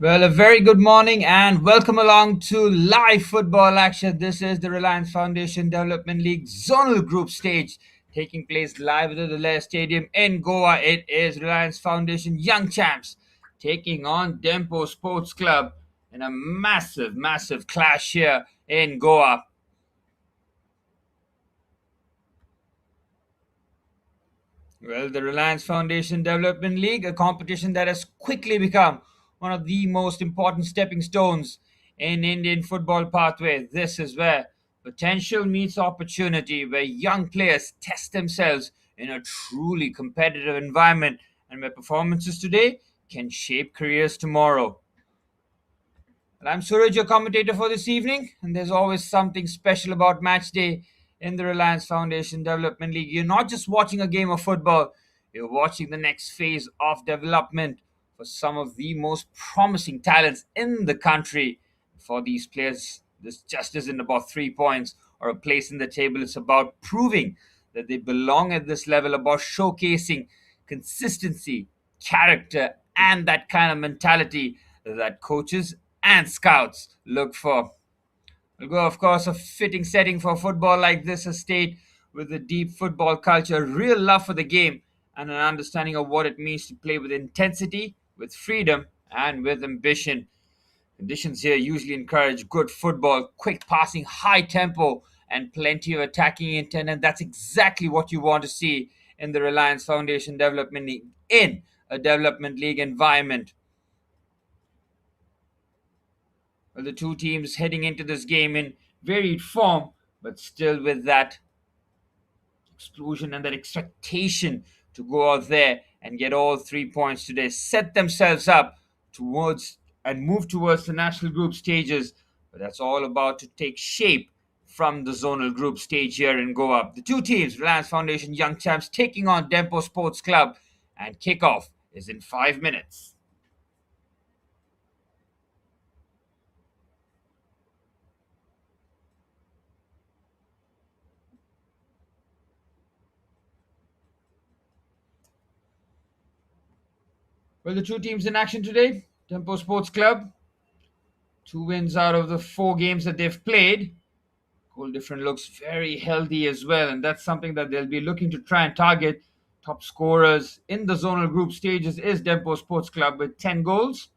Well, a very good morning and welcome along to live football action. This is the Reliance Foundation Development League Zonal Group stage taking place live at the Lair Stadium in Goa. It is Reliance Foundation Young Champs taking on Dempo Sports Club in a massive clash here in Goa. Well, the Reliance Foundation Development League, a competition that has quickly become one of the most important stepping stones in Indian football pathway. This is where potential meets opportunity, where young players test themselves in a truly competitive environment, and where performances today can shape careers tomorrow. Well, I'm Suraj, your commentator for this evening, and there's always something special about match day in the Reliance Foundation Development League. You're not just watching a game of football, you're watching the next phase of development for some of the most promising talents in the country. For these players, this just isn't about 3 points or a place in the table, it's about proving that they belong at this level, about showcasing consistency, character, and that kind of mentality that coaches and scouts look for. We'll go, of course, a fitting setting for football like this, a state with a deep football culture, real love for the game, and an understanding of what it means to play with intensity, with freedom, and with ambition. Conditions here usually encourage good football, quick passing, high tempo, and plenty of attacking intent, and that's exactly what you want to see in the Reliance Foundation Development League, in a development league environment. Well, the two teams heading into this game in varied form, but still with that explosion and that expectation to go out there and get all 3 points today, set themselves up towards and move towards the national group stages. But that's all about to take shape from the zonal group stage here in Goa. The two teams, Reliance Foundation Young Champs, taking on Dempo Sports Club, and kickoff is in 5 minutes. Well, the two teams in action today, Tempo Sports Club, 2 wins out of the 4 games that they've played. Goal different looks very healthy as well, and that's something that they'll be looking to try and target. Top scorers in the zonal group stages is Dempo Sports Club with 10 goals.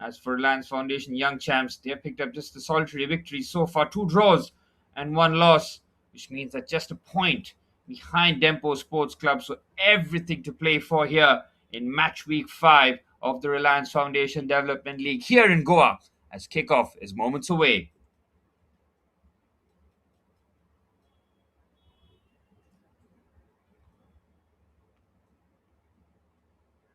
As for Reliance Foundation Young Champs, they have picked up just a solitary victory so far, 2 draws and 1 loss, which means that just a point behind Dempo Sports Club. So everything to play for here in match week 5 of the Reliance Foundation Development League here in Goa, as kickoff is moments away.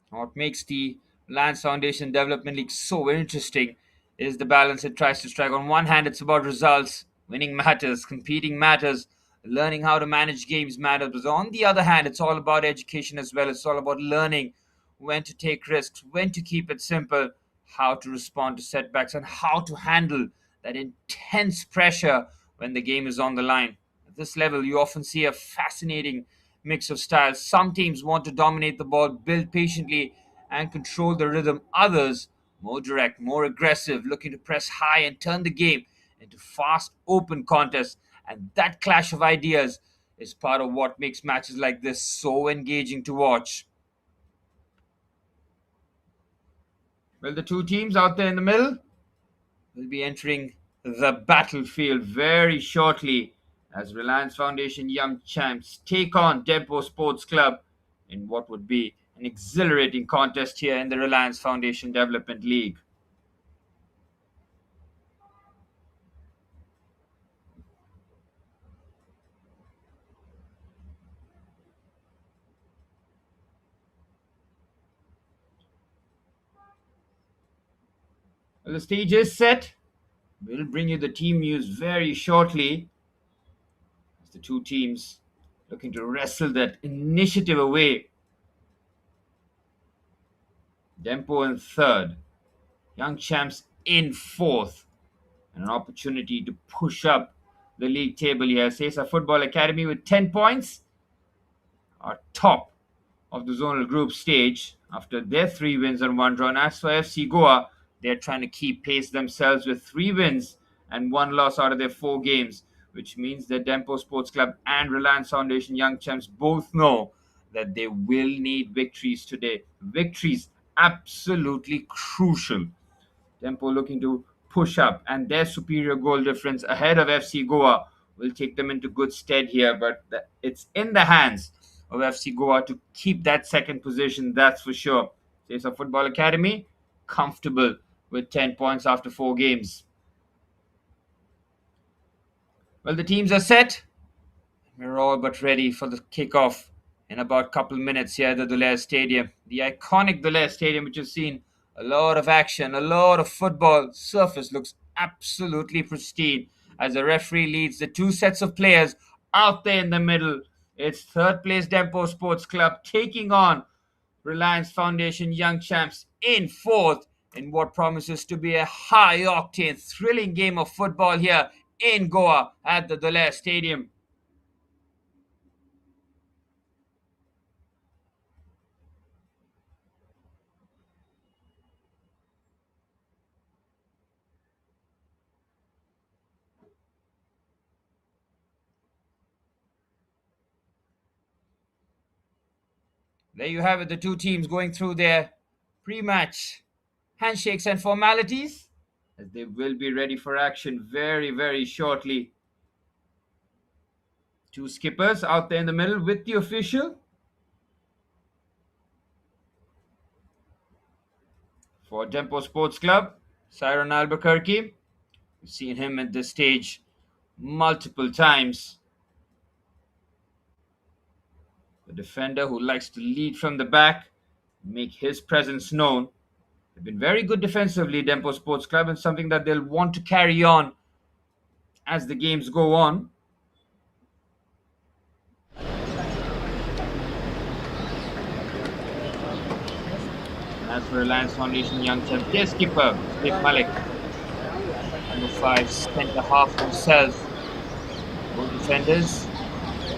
What makes the Reliance Foundation Development League so interesting is the balance it tries to strike. On one hand, it's about results, winning matters, competing matters, learning how to manage games matters. But on the other hand, it's all about education as well. It's all about learning when to take risks, when to keep it simple, how to respond to setbacks, and how to handle that intense pressure when the game is on the line. At this level, you often see a fascinating mix of styles. Some teams want to dominate the ball, build patiently, and control the rhythm. Others, more direct, more aggressive, looking to press high and turn the game into fast, open contests. And that clash of ideas is part of what makes matches like this so engaging to watch. Well, the two teams out there in the middle will be entering the battlefield very shortly as Reliance Foundation Young Champs take on Dempo Sports Club in what would be an exhilarating contest here in the Reliance Foundation Development League. Well, the stage is set. We'll bring you the team news very shortly as the two teams looking to wrestle that initiative away. Dempo in third, Young Champs in fourth, and an opportunity to push up the league table here. Sesa Football Academy with 10 points are top of the zonal group stage after their 3 wins and 1 draw. And as for FC Goa, They're trying to keep pace themselves with 3 wins and 1 loss out of their 4 games, which means that Dempo Sports Club and Reliance Foundation Young Champs both know that they will need victories today. Victories absolutely crucial. Tempo looking to push up, and their superior goal difference ahead of FC Goa will take them into good stead here. But it's in the hands of FC Goa to keep that second position, that's for sure. Chase of Football Academy, comfortable with 10 points after 4 games. Well, the teams are set. We're all but ready for the kickoff in about a couple minutes here at the Dulair Stadium. The iconic Dulair Stadium, which has seen a lot of action, a lot of football. Surface looks absolutely pristine as the referee leads the 2 sets of players out there in the middle. It's third place Dempo Sports Club taking on Reliance Foundation Young Champs in fourth in what promises to be a high octane, thrilling game of football here in Goa at the Dulair Stadium. There you have it, the two teams going through their pre-match handshakes and formalities as they will be ready for action very, very shortly. Two skippers out there in the middle with the official. For Dempo Sports Club, Siron Albuquerque. We've seen him at this stage multiple times. The defender who likes to lead from the back, make his presence known. They've been very good defensively, Dempo Sports Club, and something that they'll want to carry on as the games go on. As for Reliance Foundation Young Champ, their skipper, Steve Malik. Number 5, centre half himself. Both defenders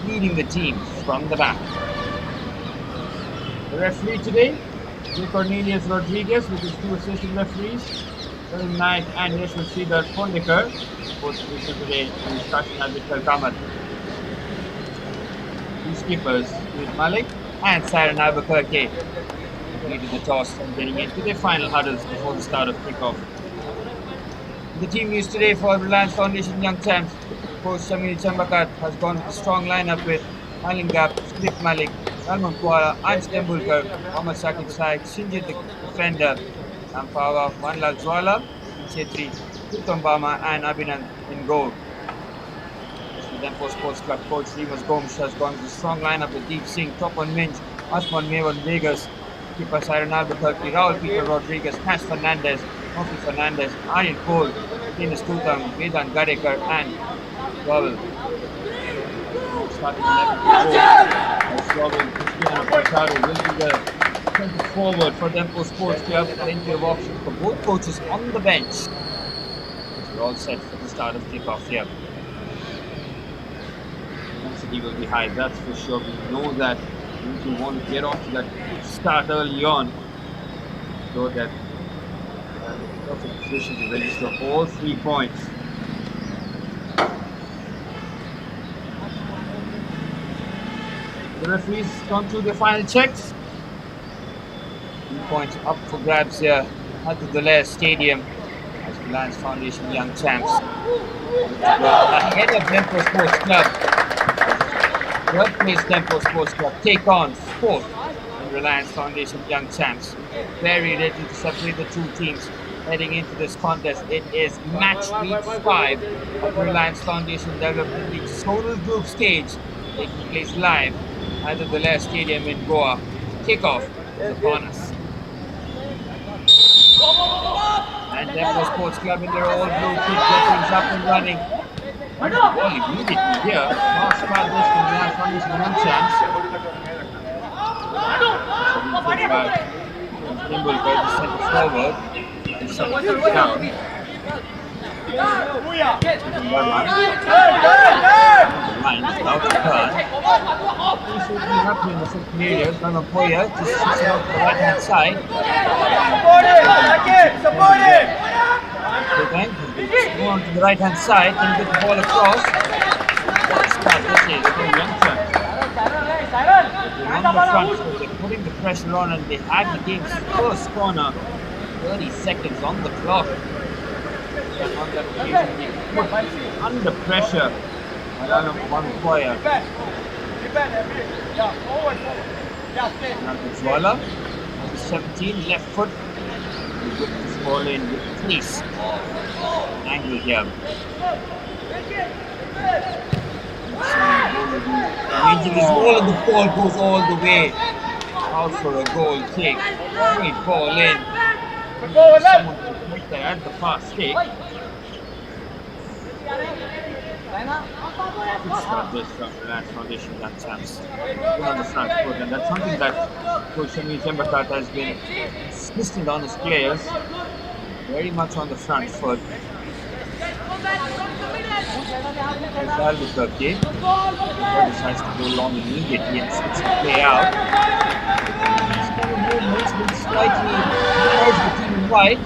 leading the team from the back. The referee today, J. Cornelius Rodriguez, with his 2 assistant referees, Karim Naik and Yashwant Sridhar Pondekar. Both officials today in discussion as Vikal Kamat. 2 skippers, Steve Malik and Siren Albuquerque, leading the toss and getting into their final huddles before the start of kickoff. The team used today for Reliance Foundation Young Champs, coach Shamil Chambakat has gone with a strong lineup with Malingap, Steve Malik, Salman Kuala, Ansh Tembulkar, Mohammad Shakib Saik, Shinjit the defender, Sampawa, Manlal Zwala, Chetri, Kutumbama and Abhinand in goal. The Dempo Sports Club coach Remus Gomes has gone with a strong lineup with Deep Singh, Topan Minch, Asman Mevan Vegas, keeper Siren Albuquerque, Raul Peter Rodriguez, Nash Fernandez, Mofi Fernandez, Aryan Cole, Dennis Kutam, Vedan Gadekar and Raul. Starting 11 Raul Cristiano Pacharo will be the center forward for Dempo Sports Club. Plenty of options for both coaches on the bench. We're all set for the start of kickoff here. Intensity will be high, that's for sure. We know that we want to get off to that start early on so that perfect position to register all 3 points. The referees gone through their final checks. 3 points up for grabs here at the Dulair Stadium as Reliance Foundation Young Champs ahead of Dempo Sports Club. Third place Dempo Sports Club take on fourth in Reliance Foundation Young Champs. Very ready to separate the two teams heading into this contest. It is match week 5 of the Reliance Foundation Development League Zonal Group stage, taking place live at the Dulair Stadium in Goa. Kickoff is upon us. And Dempo Sports Club in their old blue kit get things up and running. Ball immediately here. Last try this from Reliance Foundation Young Champs. Timbul goes to centre forward. Down. Reliance out the turn. This should be happening in the second area. Ganapoya just switches it out to the right hand side. Okay, go on to the right hand side, can get the ball across. What a start this is for Youngton. On the front foot, they're putting the pressure on and they had the game's first corner. 30 seconds on the clock. And on that occasion, they put under pressure by Ganapoya. Now Zonal, number 17, left foot. He whipped this ball in with pace. Angle here. Ranging his ball and the ball goes all the way out for a goal kick. Great ball in. Someone to put there at the fast kick. Good start this from Reliance Foundation that chance. Good on the front foot, and that's something that Coach Shami Zembakat has been insistent on his players. Very much on the front foot. Albuquerque decides to go long immediately and switch the play out. This kind of movement has been slightly towards the team in white.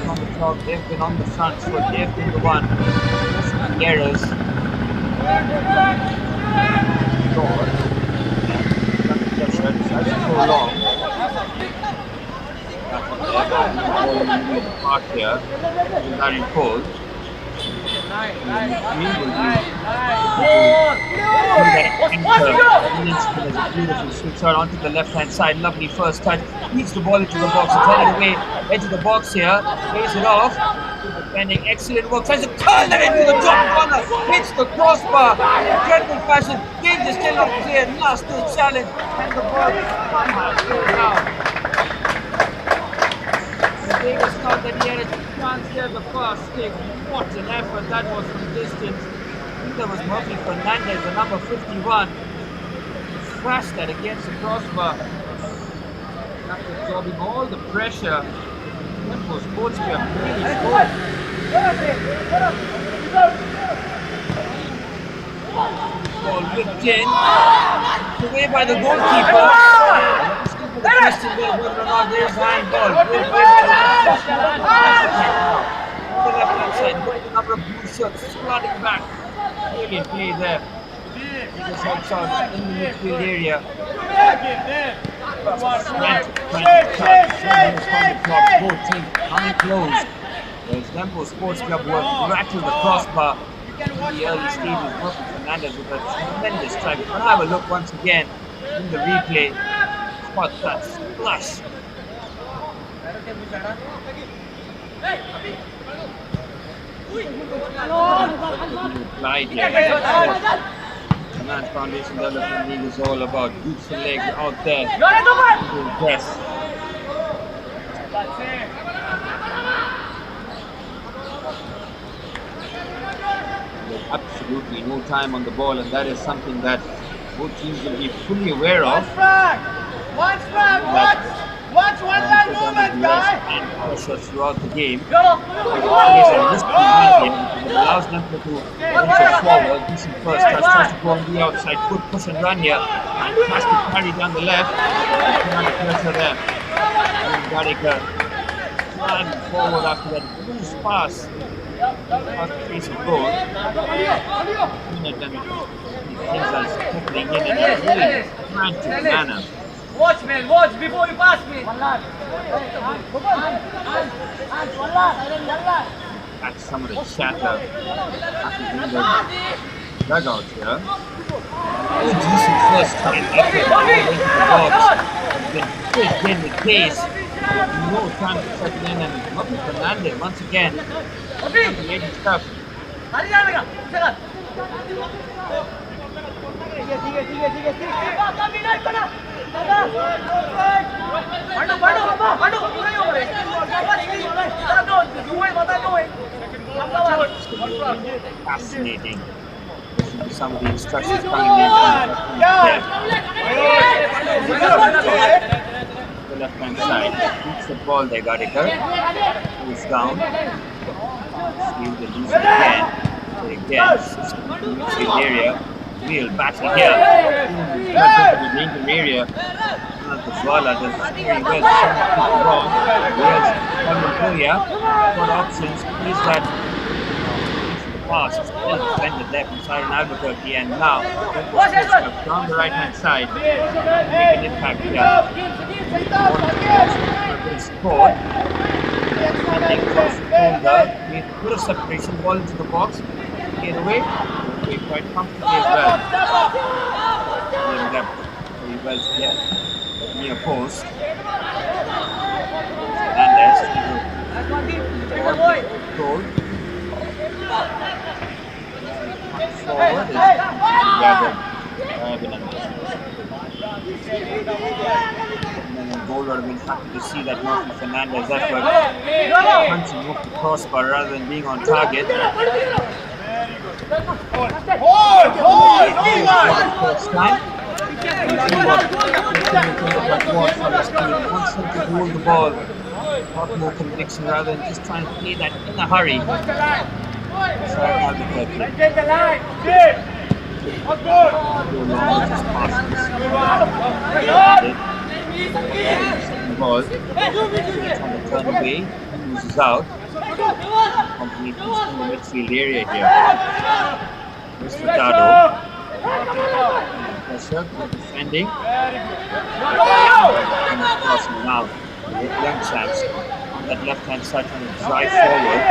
On the clock, they've been on the front foot, they've been the one forcing the errors. Lord, under pressure, decides to go long. Back up there, the ball in the park here, with that in hold. Beautiful switch out onto the left hand side. Lovely first touch. Beats the ball into the box. Turn it away. Edge of the box here. Plays it off. Defending. Excellent work. Tries to turn it into the top corner. Hits the crossbar. Incredible fashion. Game is still not clear. Last day challenge. And the ball somehow goes down. Davis thought that he had a chance here the first kick. What an effort that was from distance. I think that was Murphy Fernandez, the number 51. Crashed that against the crossbar. After absorbing all the pressure, Dempo Sports Club really scored. Ball whipped in. Away by the goalkeeper. The question there whether or not there is handball. On the left hand side, with a number of blue shirts squatting back. Brilliant play there. He just helps out in the midfield area. Frantic both teams coming close. Whereas Dempo Sports Club was rattled the crossbar in the early stages. Murphy Fernandez with a tremendous strike. We're going to have a look once again in the replay. But that splash. Applied here. Reliance Foundation Development League is all about beautiful legs out there to impress. There's absolutely no time on the ball, and that is something that both teams will be fully aware of. Watch one line movement, guy! And pressure throughout the game. It allows them to venture forward, decent first touch, tries to go on the outside, good push and run here. Fantastic carry down the left. Under pressure there. And Gadica ran forward after that loose pass. Past the face of goal. And things are settling in a really frantic manner. Watch, man, watch before you pass me. That's some of the chatter after the dugout here. Good decent first time effort into the box. Has been quick in with pace. No time to settle in, and Murphy Fernandez once again. Lady stuff. Fascinating. Some of the instructions coming in from the left hand side. Beats the ball there, Gadica. Moves down. Midfield, they lose it again. So again, shifts to the midfield area. Real battle here. Cuts into the danger area. The Zwala does very well. Some people wrong. Whereas Mongolia got options, plays that into the pass. It's well defended there from Siren Albuquerque, and now down the right hand side, make an impact here. Scored. Defending across the shoulder, made a bit of separation, ball into the box, get away quite comfortably as well. Very well to get near post. And there's goal. Forward is gathered. And then goal would have been happy to see that Martin Fernandez effort punching off the crossbar rather than being on target. First time. Wants him to hold the ball. Not more conviction rather than just trying to play that in a hurry. Sorry, Albuquerque. Second ball. Trying to turn away. Loses out. Completely in the midfield area here. Here's Furtado. Pressure, good defending. And crossing now. Young chance on that left hand side trying to drive forward.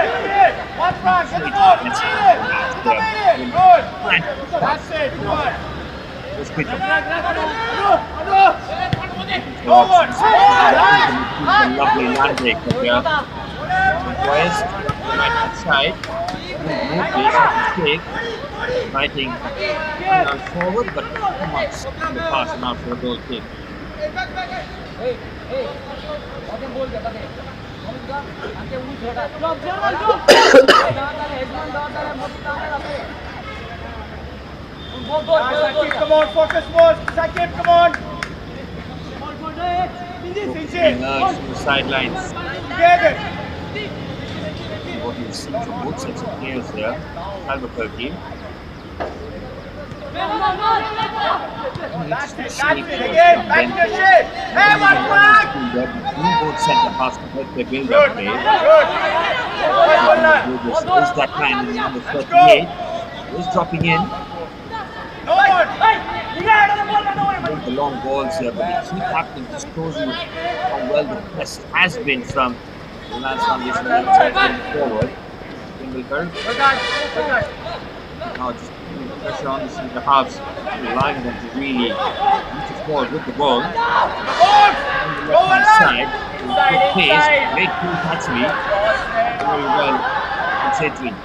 Lovely land break here. West, right hand side. Move this, take. Fighting forward, but too much in the pass now for a goal kick. Come on, focus more. Sakib, come on. From the sidelines. What you've seen from both sets of players there. Albuquerque. Again, back to the shape. Hey, one flag. Both centre halves to help their build-up play. Is that man in number 38. Is dropping in. The long balls here, but they keep happening. Just shows you how well the press has been from the Reliance Foundation outside going forward. Wimbledon. Now just putting the pressure on the centre halves, allowing them to really reach forward with the ball. On the left hand side, good pace, great cool Hatsumi. Very well considering.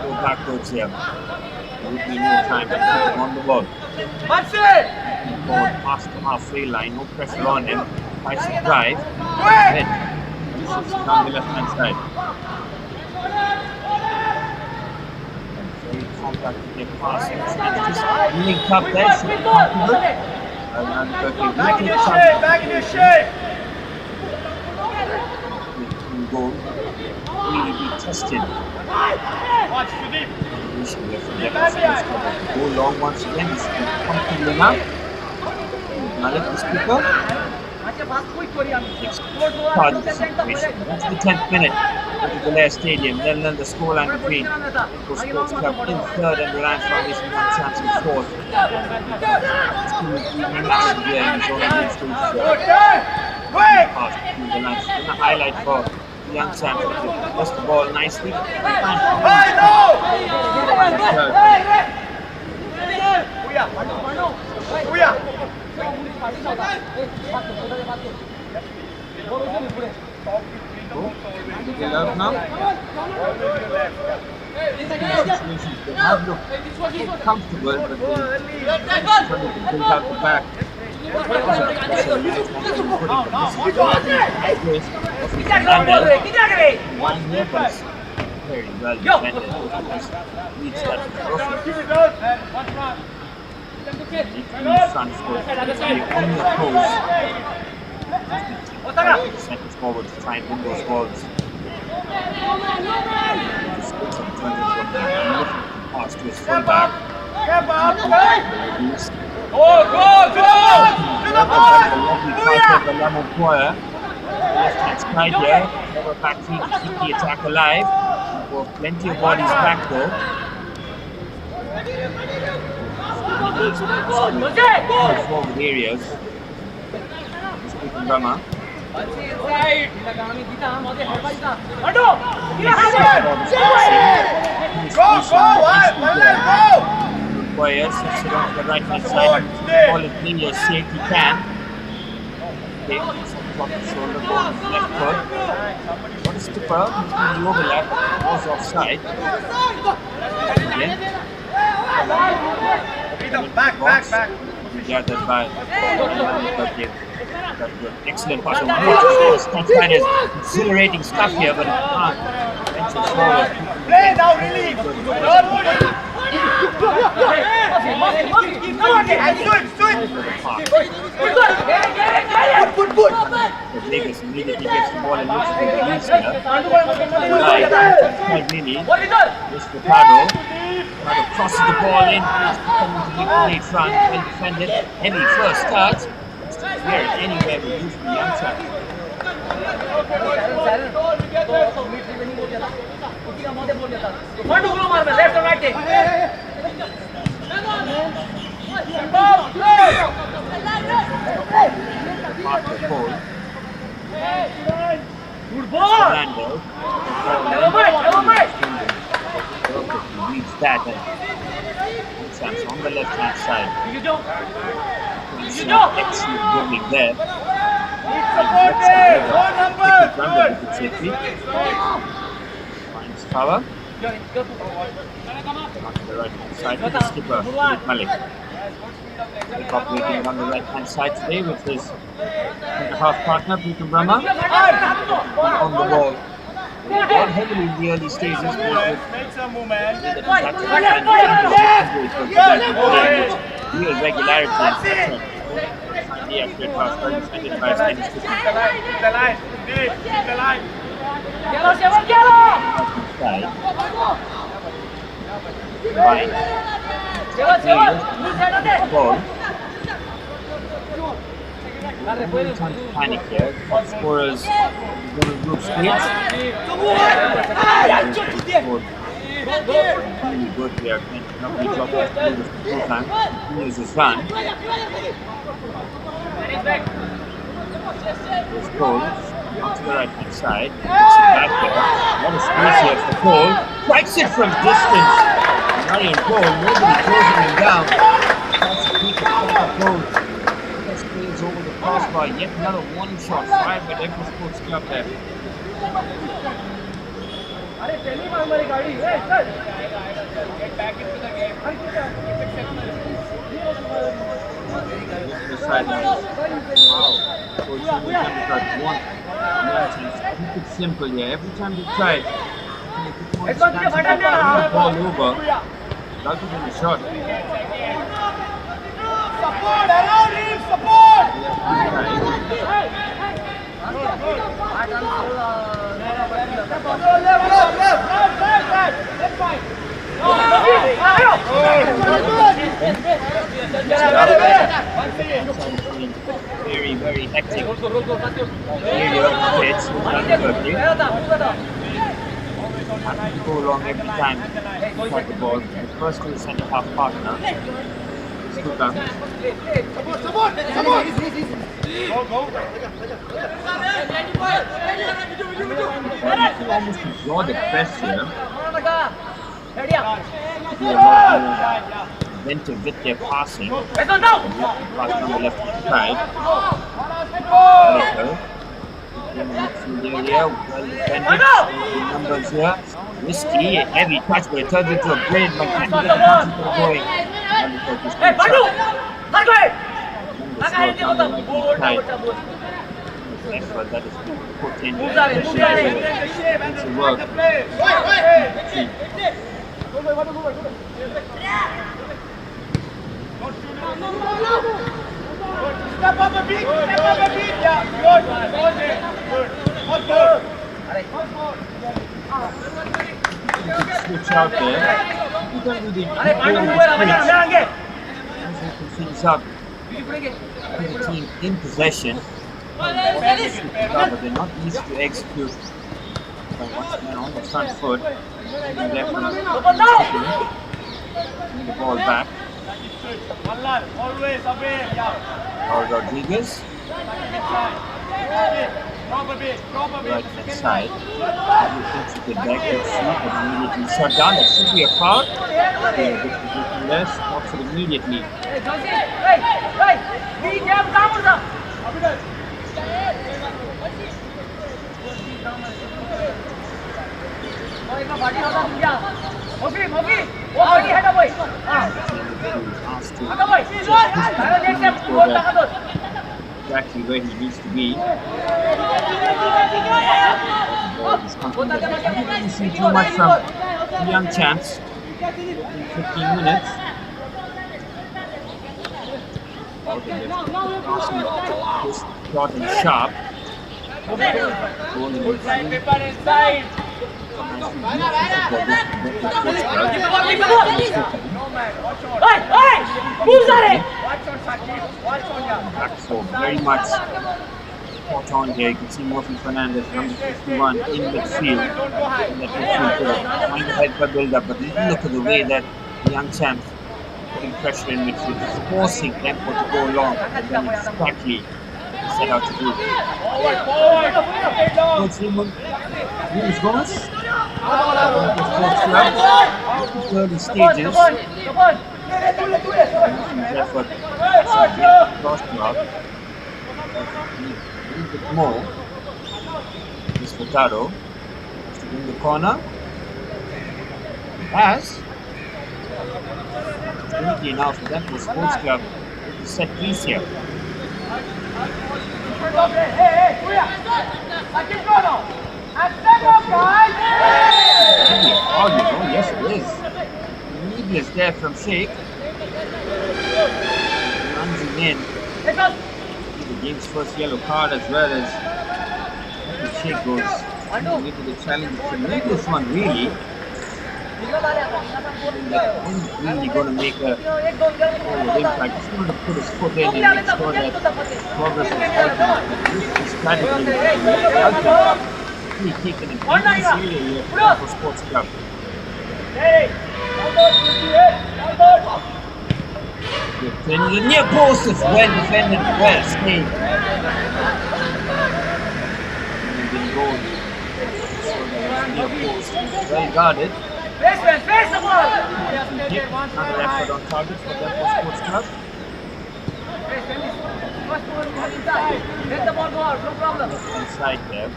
Go backwards here. There would be no time to put him on the ball. Forward past the halfway line, no pressure on him. Tries to drive. Ahead. Down the left hand side. Very compact to get past. Just link up there. Should be comfortable. And Back in your shape. Goal. Really be tested. Watch for deep. Go long once again. This is comfortable enough. Malik, the speaker. Part of the situation. That's the 10th minute at the Belair Stadium. Then the scoreline between Dempo Sports Club in third and Reliance Foundation one chance in fourth. It's going to be massive here in the zone of the a highlight for the young Sam. Lost the ball nicely. Love now. They have looked comfortable, but they trying to build out the back. One here, but very well defended. Reach that trophy. In front foot, on your toes. Centre forward to try and win those balls. Just gets up, turns into a magnificent pass to his fullback. Reduce. Go! To the ball! A lovely pass over Lamont Poyer. Left-hand side here. Clever back three to keep the attack alive. We've plenty of bodies back though. Forward areas. Speaking Rama. Poyer sits it on the right hand side. Ball is being as safe he can. Okay, top of shoulder, ball on the left foot. What a skipper, he's been the overlap, was offside. Again. Back. Gathered by excellent pass. That is exhilarating stuff here, but it can't venture forward. Play now, relief. Good. Vegas immediately gets the ball and looks for the easier. Really, this Ricardo crosses the ball in, coming to make the late run, well defended, heavy first start. Clear it anywhere with use the young chap. Mark the pole. Good ball. Fernando. Reads that and chance on the left hand side. Excellent dribbling there. Finds power. On the right hand side to the skipper, Malik. Operating on the right hand side today with his half partner, Peter Brahma, on the ball. Not heavily in the early stages, but Make some movement. real regularity and finally after it was well defended by Spanish Keep the line. Keep the line. Fine. Ball. Time to panic here. Top scorers go to group stage. Really good here. Nobody dropped his full time. He uses run. There's Cole. Onto the right hand side. Puts it back there. What a space here for Cole. Strikes it from distance. Ryan Cole, nobody closing him down. That's a quick Cole. Plays over the crossbar, yet another one shot fired by Dempo Sports Club there. Get back into the game. The sidelines. Wow. Coach one keep it simple here. Every time they try, ball over, rather than a shot. Support around him, support! Very, very hectic area of the pitch. Having to go along every time to fight the ball. First to the centre half partner. Support! Almost draw the press here. Inventive with their passing. Pass on the left hand side. Through the area, well defended. Numbers here. Risky, heavy touch, but it turns into a blade. But can't get the concept going. Effort that is put in. It's a work. Step up a bit, yeah, good. switch out there. We're going to do the things up. The team in possession. But they're not easy to execute. Once again on the front foot. Bring the ball back. Rodriguez. Right hand side. He thinks he can back that shoot, but immediately shut down. That should be a foul. Less, stops it immediately. Exactly where he needs to be. He didn't see too much from the young champs in 15 minutes. Just short and sharp. So very much spot on here. You can see Murphy Fernandez, number 51, in midfield. Trying to help her build up, but look at the way that the young champs putting pressure in midfield, forcing Dempo to go long, and then exactly set out to do. Coach Raymond, Luis Gomez, early stages. Effort cross block. A little bit more. This Furtado has to bring the corner. Has opportunity now for Dempo Sports Club to set piece here. Yes, it is. Needless there from Sheikh. Runs him in. The game's first yellow card as well as Sheikh goes into the challenge. It's a needless one, really. He's really going to make a impact. He's going to put his foot in and make sure that progress is halted. This strategy is taken in this area here for Sports Club. Defending the near post is well defended, well stayed. Near post, well guarded. Face the ball! Another effort on target for Dempo Sports Club. Get the ball, no problem. Inside there.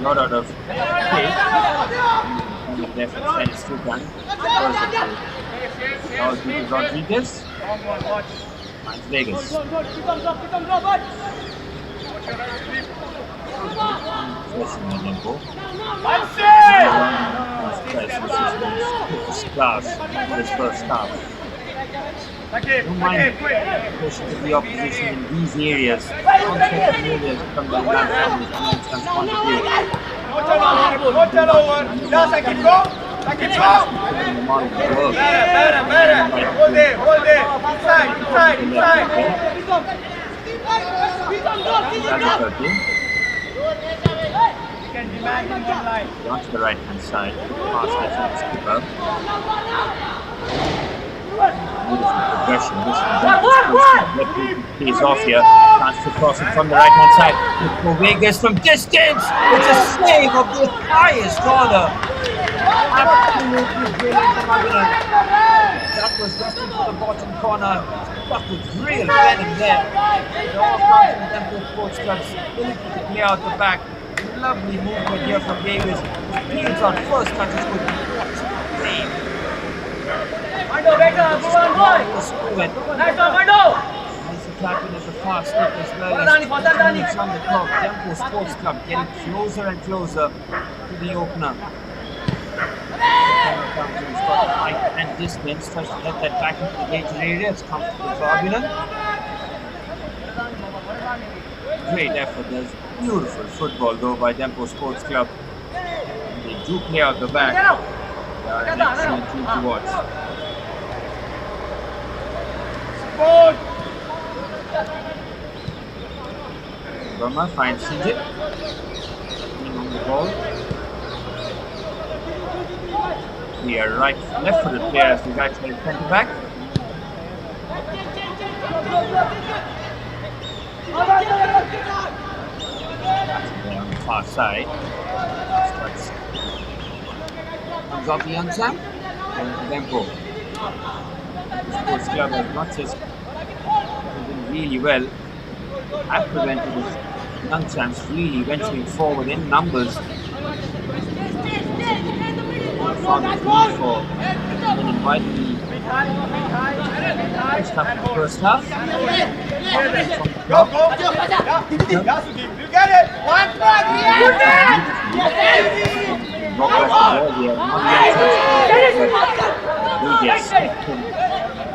Not out of pace. On the left side is still done. Now Rodriguez. Finds Vegas. Pressing on Dempo. His class for his first half. Don't mind pushing to the opposition in these areas. Uncertain areas from the point of view. Onto the right hand side. Pass that from the skipper. Beautiful progression. This pays off here. Chance to cross it from the right hand side. For Vegas from distance. It's a save of the highest order. Absolutely brilliant from Aguilar. That was just into the bottom corner. But with real venom there. It all comes from Dempo Sports Club's ability to clear out the back. Lovely movement here from Davis. Heels on first touches with great. Nice clapping at the far stick as well as minutes on the clock. Dempo Sports Club getting closer and closer to the opener. comes in, got height and distance, tries to get that back into the danger area. It's comfortable for Abinan. Great effort. There's beautiful football though by Dempo Sports Club. And they do play out the back. They are an excellent team to watch. Burma finds Shinjit on the ball. We are left-footed players. The right side centre back. On the far side. Comes off the young Sam. And Dempo. The Sports Club has not just done really well. Have prevented his young Sam's really venturing forward in numbers. Found his need for winning widely first half of the first half. From the club. You get it! One back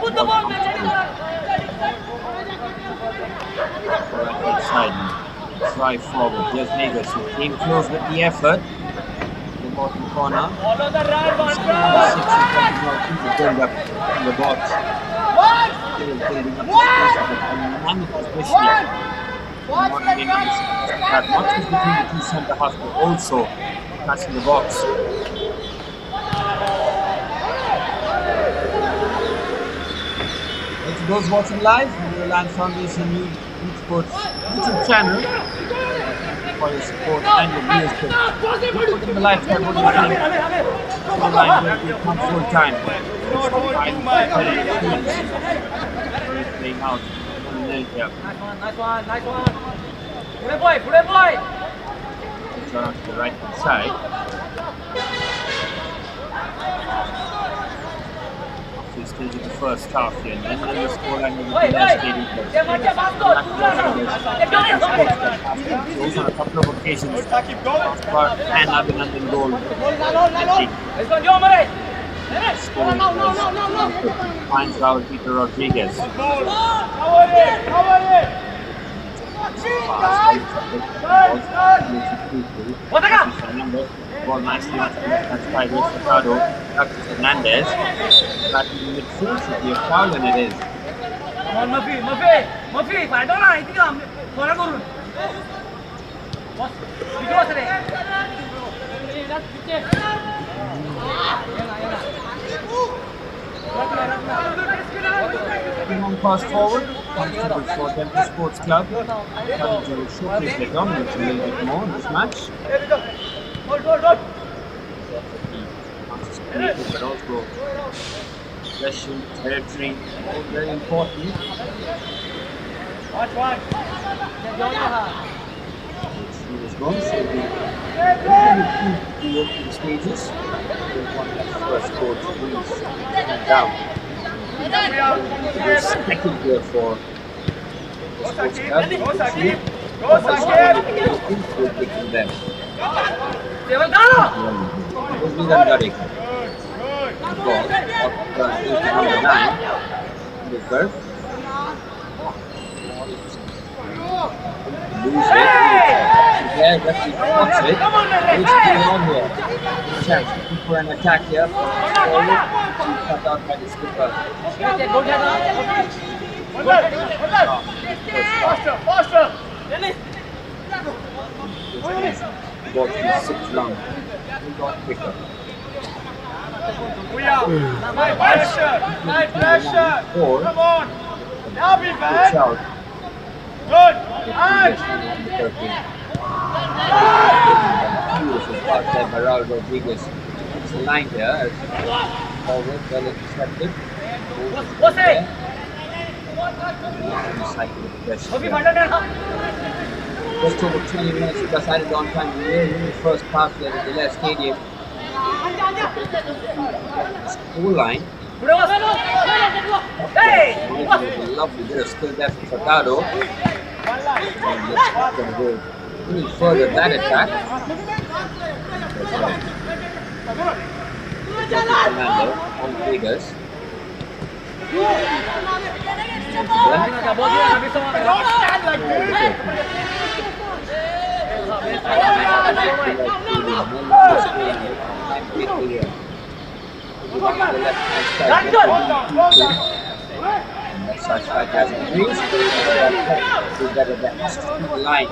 Put the ball side drive forward. Just Negus who came close with the effort. The bottom corner. Follow the run, one The build up in the box. Still building up the space of it. And Mohammed especially not being able to have not just between the two centre halves but also passing the box. And to those watching live on the Reliance Foundation YouTube channel, for your support and your viewership. Put in the live chat what you think. The line will come full time. Playing out on the net here. Nice one. Put it, boy. Turn on to the right hand side. Stage of the first half here, and then the scoreline will be the last stadium. Those on a couple of occasions. And Abhinandan goal. Finds Raul Peter Rodriguez. Ball nicely onto the left side with Ricardo. Back to Fernandez. Back in the midfield should be a foul, and it is. Come on, Murphy, fight on, I think I'm going to go. What? Long pass forward, comfortable for Dempo Sports Club. Trying to showcase their dominance a little bit more in this match. Hold. But also possession, territory, all very important. Watch. He was going to the opening stages. They want that first goal to lose down. Second goal for the Sports Club. Taking them. Ball up number 9. Reserve. Lose it. There, referee spots it. It's still on here. Chance looking for an attack here. Forward. Cut out by the skipper. Faster. The ball to be 6 long. We got quicker. High pressure. Four. Come on. Now be Good back. shout. Good. Beautiful pass there by Raul Rodriguez. It's the line here as forward, well intercepted. What's it? Cycle of possession. Just over 20 minutes plus added on time. Really first pass there at the last stadium. Score line. Hey! Lovely bit of skill there from Ricardo. And let's go a little further that attack. Executive Commander, all Vegas. Such like as Greece, there has to be the line.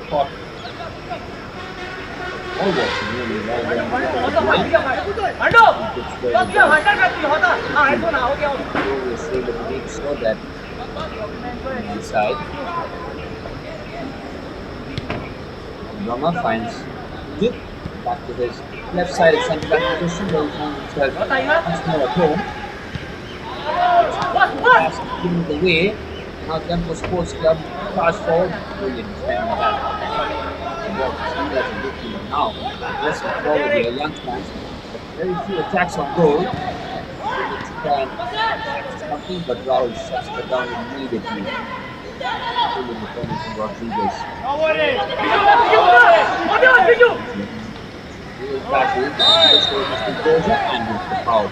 Caught all watching really well. Always able to make sure that inside. Rama finds Jit back to his left side of centre back position where he finds himself much more at home. Pass given the way. Now Dempo Sports Club charge forward. Brilliant defending that. Now, let's go forward here, young fans. Very few attacks on goal. They need to try and practice something, but Raul shuts it down immediately. Brilliant defending from Rodriguez. Real battle. This way must be Doja and with the foul.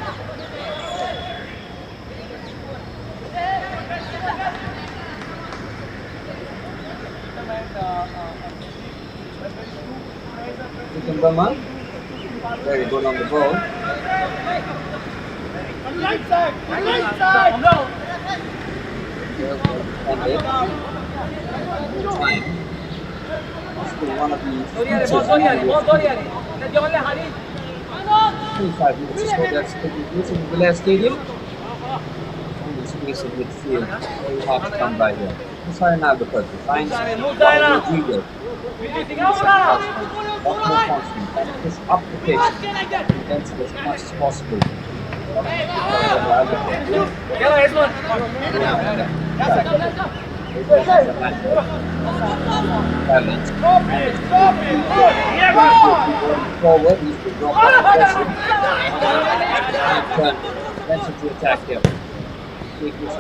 Burma, very good on the ball. Right side! Right side! Time. Still one of the features 25 minutes or so that's taking place in the Reliance Stadium. Only space in midfield. Very hard to come by here. This is now the perfect. Finds Rodriguez. More constant, and push up the pitch, against it as much as possible. Forward, he's been dropped out of pressure. And turn to attack here. Take this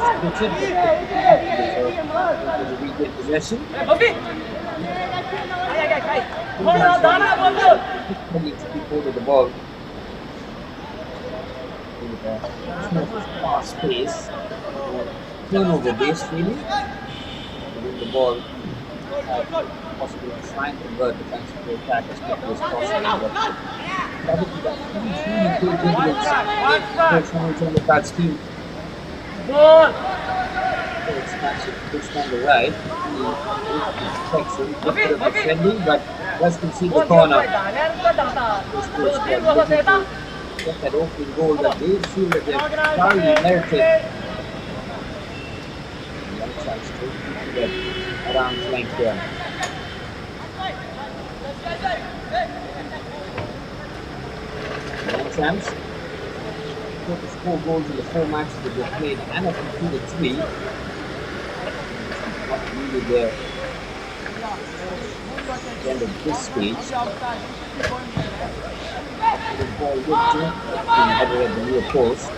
to regain possession. Needs to keep hold of the ball with a fast pace, turnover based really. Within the ball, possible to try and convert defensive to attack as quickly as possible. But probably that's really good vigilance. Coach Hamilton with that scheme. It's matching pushed on the right. Defending, but let's concede the corner. Get that opening goal that they feel that they've thoroughly merited. Young chance to get around flank here. Young chance. Took 4 goals in the 4 matches that they've played and have conceded 3. Not really there. At the end of this stage, the ball with Jim being headed at the near post. It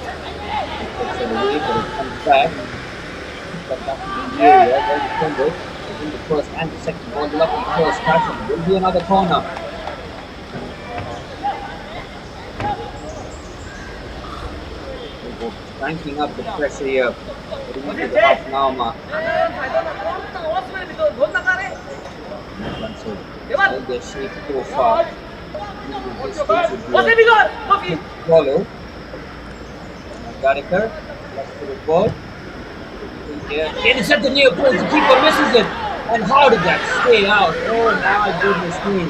takes it away, but it comes back. But back to the area, well defended. In the first and the second ball, lucky first pass, and there will be another corner. Cranking up the pressure here. Heading into the half an hour mark. Held their shape so far. Follow. Gadiker, left footed ball. It's at the near post, the keeper misses it. And how did that stay out? Oh my goodness me.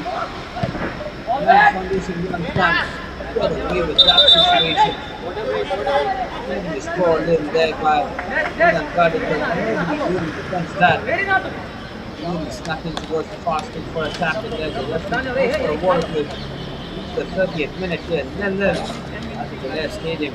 Reliance Foundation Young Fans got away with that situation. Maybe the score a little there by Gadiker. Nobody really defends that. Really snuck in towards the fast kick for attack, and there's a referee for a water kick. The 30th minute here, 0-0 at the Reliance Stadium.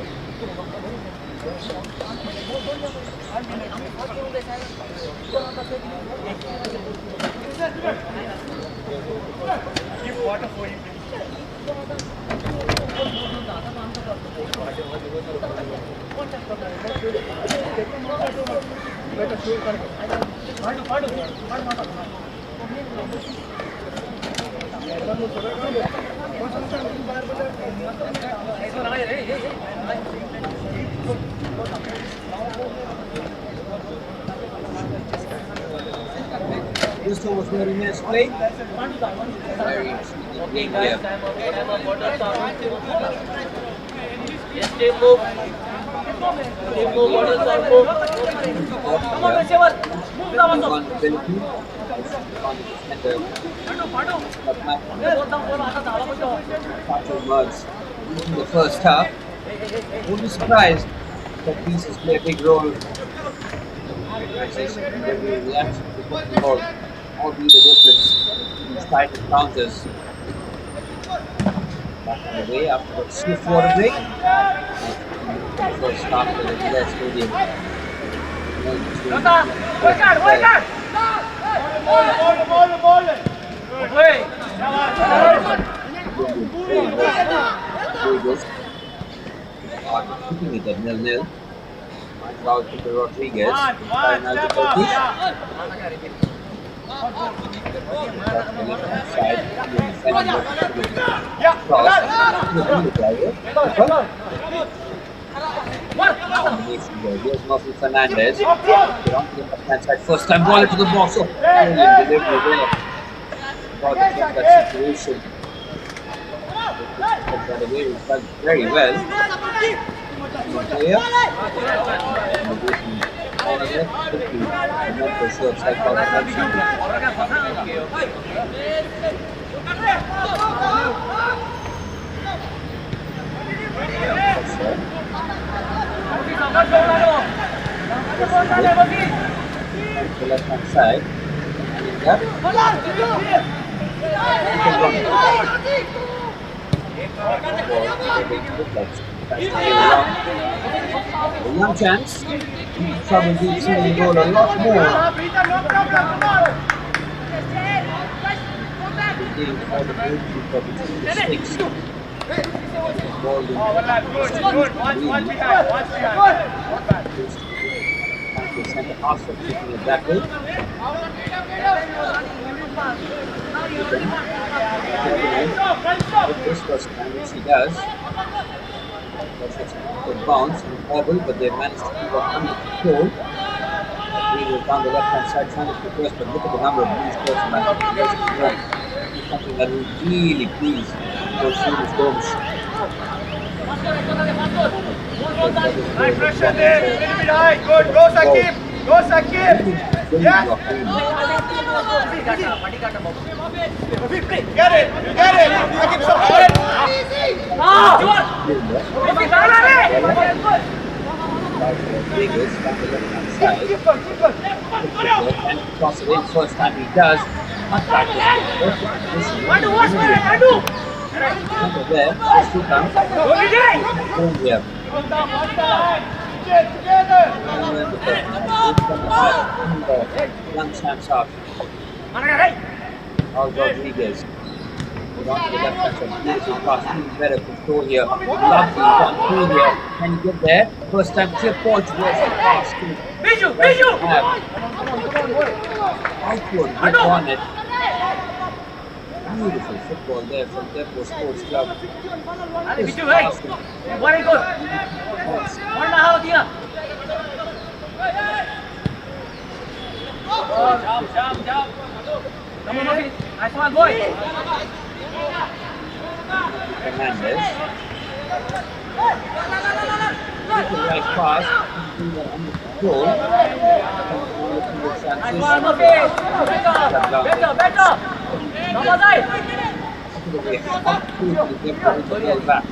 This one was very nice play. Very interesting game here. Yes, Dempo. Dempo, what is our move? Come on, Shivan. Move the One one. ability. On the defender. Patrick Mugs in the first half. Won't be surprised that pieces play a big role in the reaction to the football. All be the difference in these tight encounters. Back on the way after a swift water break. First half of the Reliance Stadium. Keeping it at 0-0. Finds out to Rodriguez. Here's Murphy Fernandez. First time ball into the box. Oh, brilliant delivery there. About to take that situation. Took that away. He felt very well. Player. Not for sure. The left hand side. A young chance. Trouble deep in the goal a lot more. For the goalkeeper between the sticks. Ball in the centre half for keeping it that way. This first time, which he does. Good bounce and wobble, but they managed to keep up under control. He was down the left hand side trying to progress, but look at the number of these person. Something that will really please those students goals. High pressure there, a little bit high. Good, go Sakib, go Sakib. Yes. Get it, Sakib, support. And toss it in first time he does. There, there's two counts. Here. Young champs up. All Rodriguez. On to the left hand side. Beautiful pass. Better control here. Lovely control here. Can he get there? First time clear ball towards the pass. Outward, good on it. Beautiful football there from Dempo Sports Club. Very good. One and a half here. Jump. Come on, Murphy. Nice one, boy. Fernandez. The right pass. Under control. Nice one, Murphy. Better. Number 9. Back.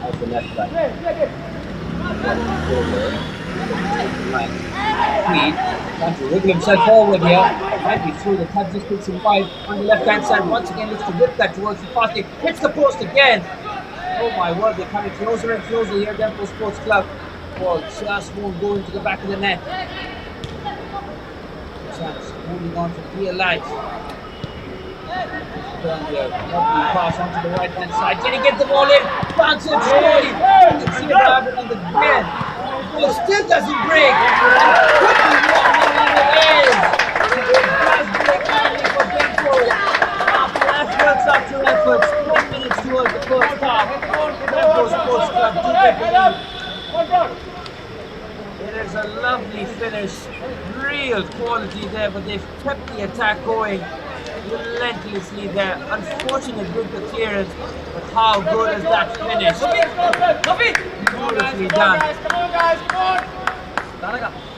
Out the left back. Speed. Trying to wiggle himself forward here. Might be through the touch distance in 5 on the left hand side. Once again looks to whip that towards the post. Hits the post again. Oh my word, they're coming closer and closer here, Dempo Sports Club. Ball just won't go into the back of the net. Chance moving on to Reliance. Turn here, lovely pass onto the right hand side. Can he get the ball in? Bounce it slowly. You can see it happen on the again. Oh, still doesn't break. And quickly walking in it is. It does break finally for Dempo. After efforts after efforts, 10 minutes towards the first half. Dempo Sports Club do get the lead. It is a lovely finish, real quality there, but they've kept the attack going relentlessly there. Unfortunate with the clearance, but how good is that finish? Beautifully done. Come on, guys, come on.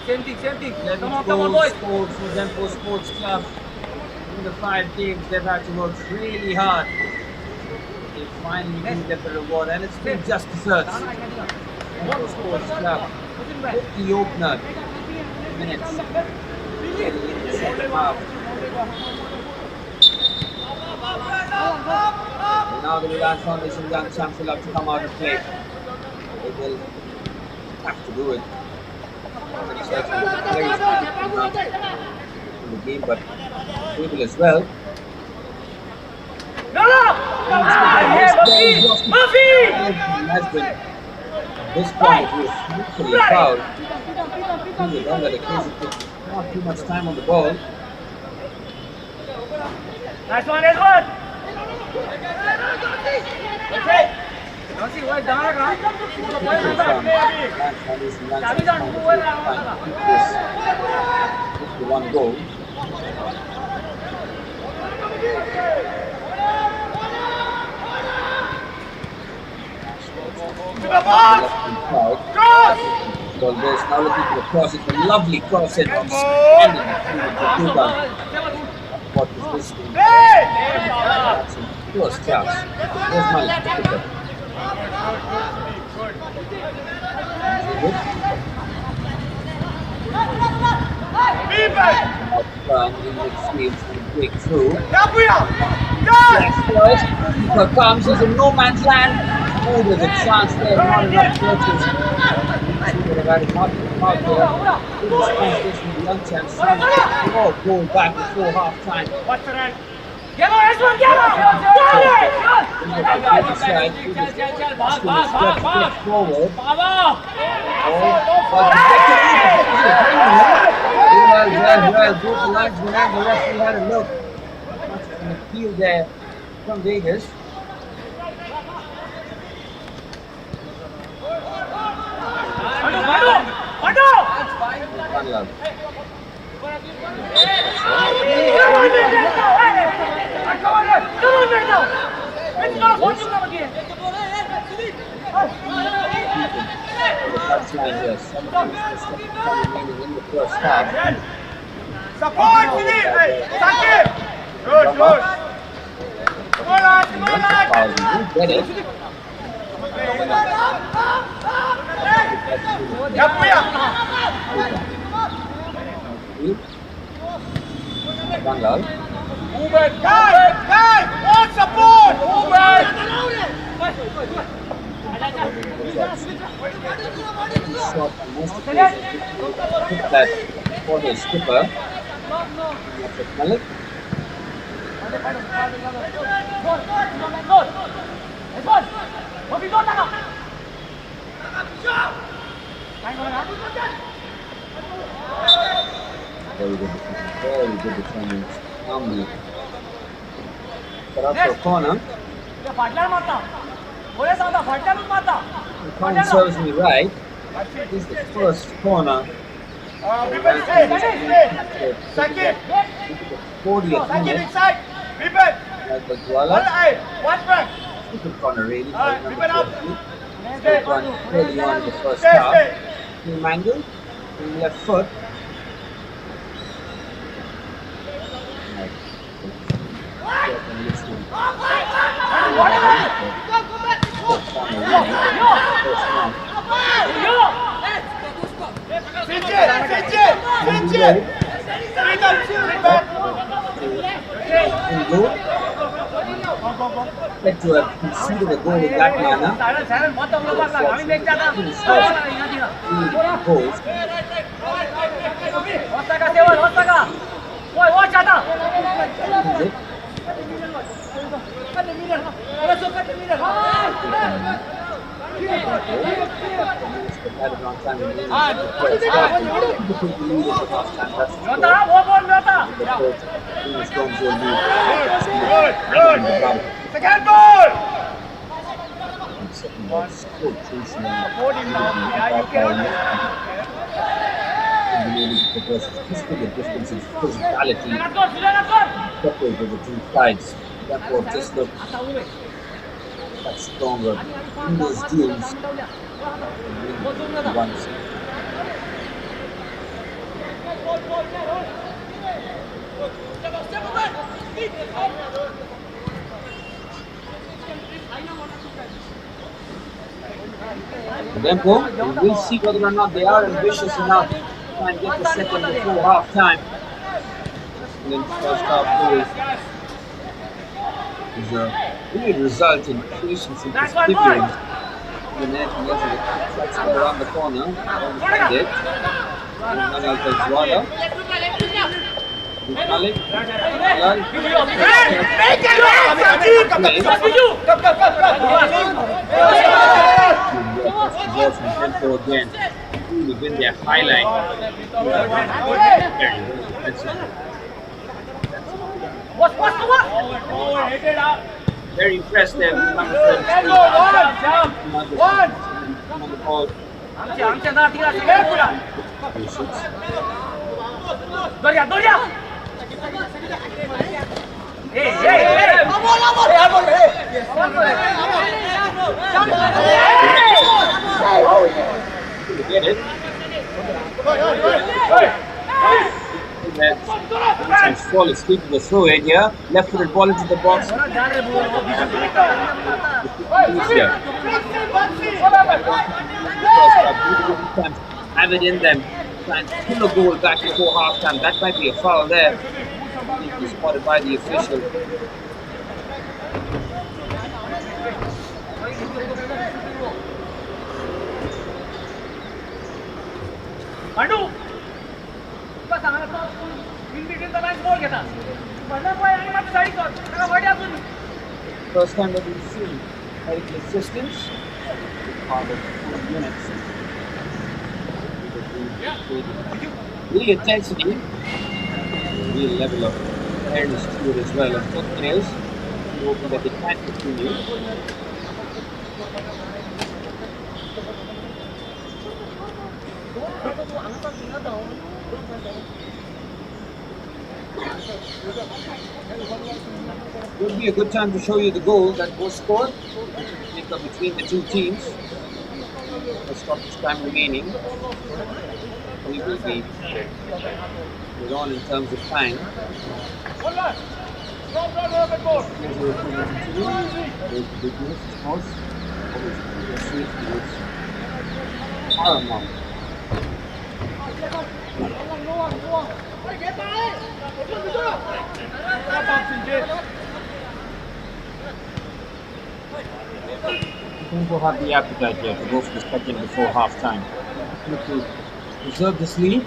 Same thing. 11 goals scored for Dempo Sports Club. In the 5 games, they've had to work really hard. They finally do get the reward, and it's been just desserts. Dempo Sports Club with the opener. Minutes getting in the second half. And now the Reliance Foundation young champs will have to come out and play. They will have to do it. Many steps in the game, but able as well. This point was literally fouled. I think that the case it took not too much time on the ball. Nice one. Okay. Don't see why down The one goal. Well, there's now looking for the cross. It's a lovely cross in from standing what is this thing? First class. There's my pickup. In midfield to break through. Yes, keeper comes, he's in no man's land. Oh, there's a chance there, not enough touches. He would have had a mark there. Good response this from the young champs. Oh, goal back before half time. Forward. Well, both the linesmen and the referee had a look. Much of an appeal there from Vegas. One love. The touchline here. Some of these mistakes remaining in the first half. Support, Sakib! Good. Come on, lad. Get it. One love. Move it, guys! All support! Move it! Shot on most of put that for the skipper. Malik. Very good defending. Calmly. But up for a corner. If time serves me right, this is the first corner. Sakib! 40th minute. Inside! Like the Dwala. One back! Good corner really. Ripper up! Good one early on in the first half. Team angle. Left foot. Had to have conceded a goal in that manner. Goals. added on time remaining. Difficult to lead at the half time. That's for Jota, sure. वो ball Jota. The coach, Storms will need and the ball. Second ball. And second ball, still chasing them. Support him now. Yeah, you cannot. Unbelievable progress. Just look at differences, physicality, Let go. separate with the two sides. Therefore, just look much stronger in those duels. Once. Dempo, we'll see whether or not they are ambitious enough to try and get the second before half time. And then first half goal is a really result in patience and perseverance. And then he has a quick shot around the corner. Find it. And none else is Wada. Malik. From Dempo again. Really been their highlight. Very impressed there. On the ball. Get it. Let's fall asleep to the throw area. Left footed ball into the box. Have it in them. Try and pull a goal back before half time. That might be a foul there. It was spotted by the official. Pandu, बस आना तो in between the lines ball घेता. बंदा कोई आणि मग side कर. त्याला वाड्या अजून. First time that we've seen medical assistance on the 4 minutes. Real intensity, real level of awareness to it as well. And both players hoping that they can continue. Would be a good time to show you the goal that was scored between the two teams. A stoppage time remaining. We will be good on in terms of time. There's the big news, of course. Always safety is paramount. Dempo have the appetite here to go for the second before half time. Look to preserve this lead.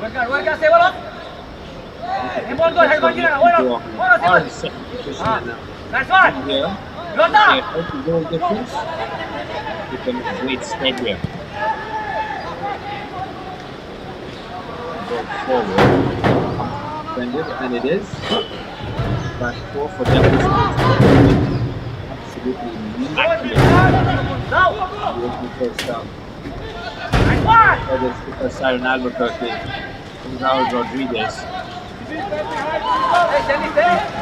Are the second position now. Here, they help the goal difference. Give them a great stead here. Go forward. Defended, and it is. Back four for Dempo. Absolutely immaculate. The first down. That is because Siren Albuquerque and Raul Rodriguez.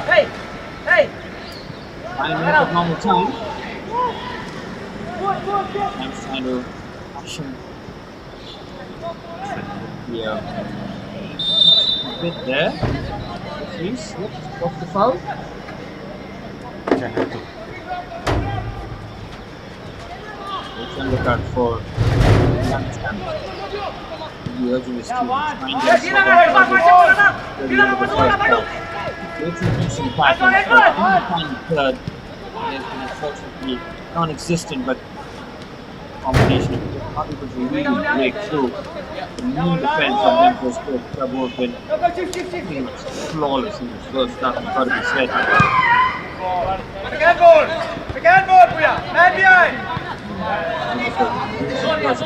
Hey! 9 minutes of normal time. I'm trying to action. Yeah. A bit there. Three slips off the foul. It's undercut for Langston. The urging is to find it's some pattern. In the final third, it has been unfortunately non-existent, but combination of not able to really break through. The mean defense of Dempo's coach Prabhu have been pretty much flawless in this first half. It's got to be said. Second ball, Puya. Man behind.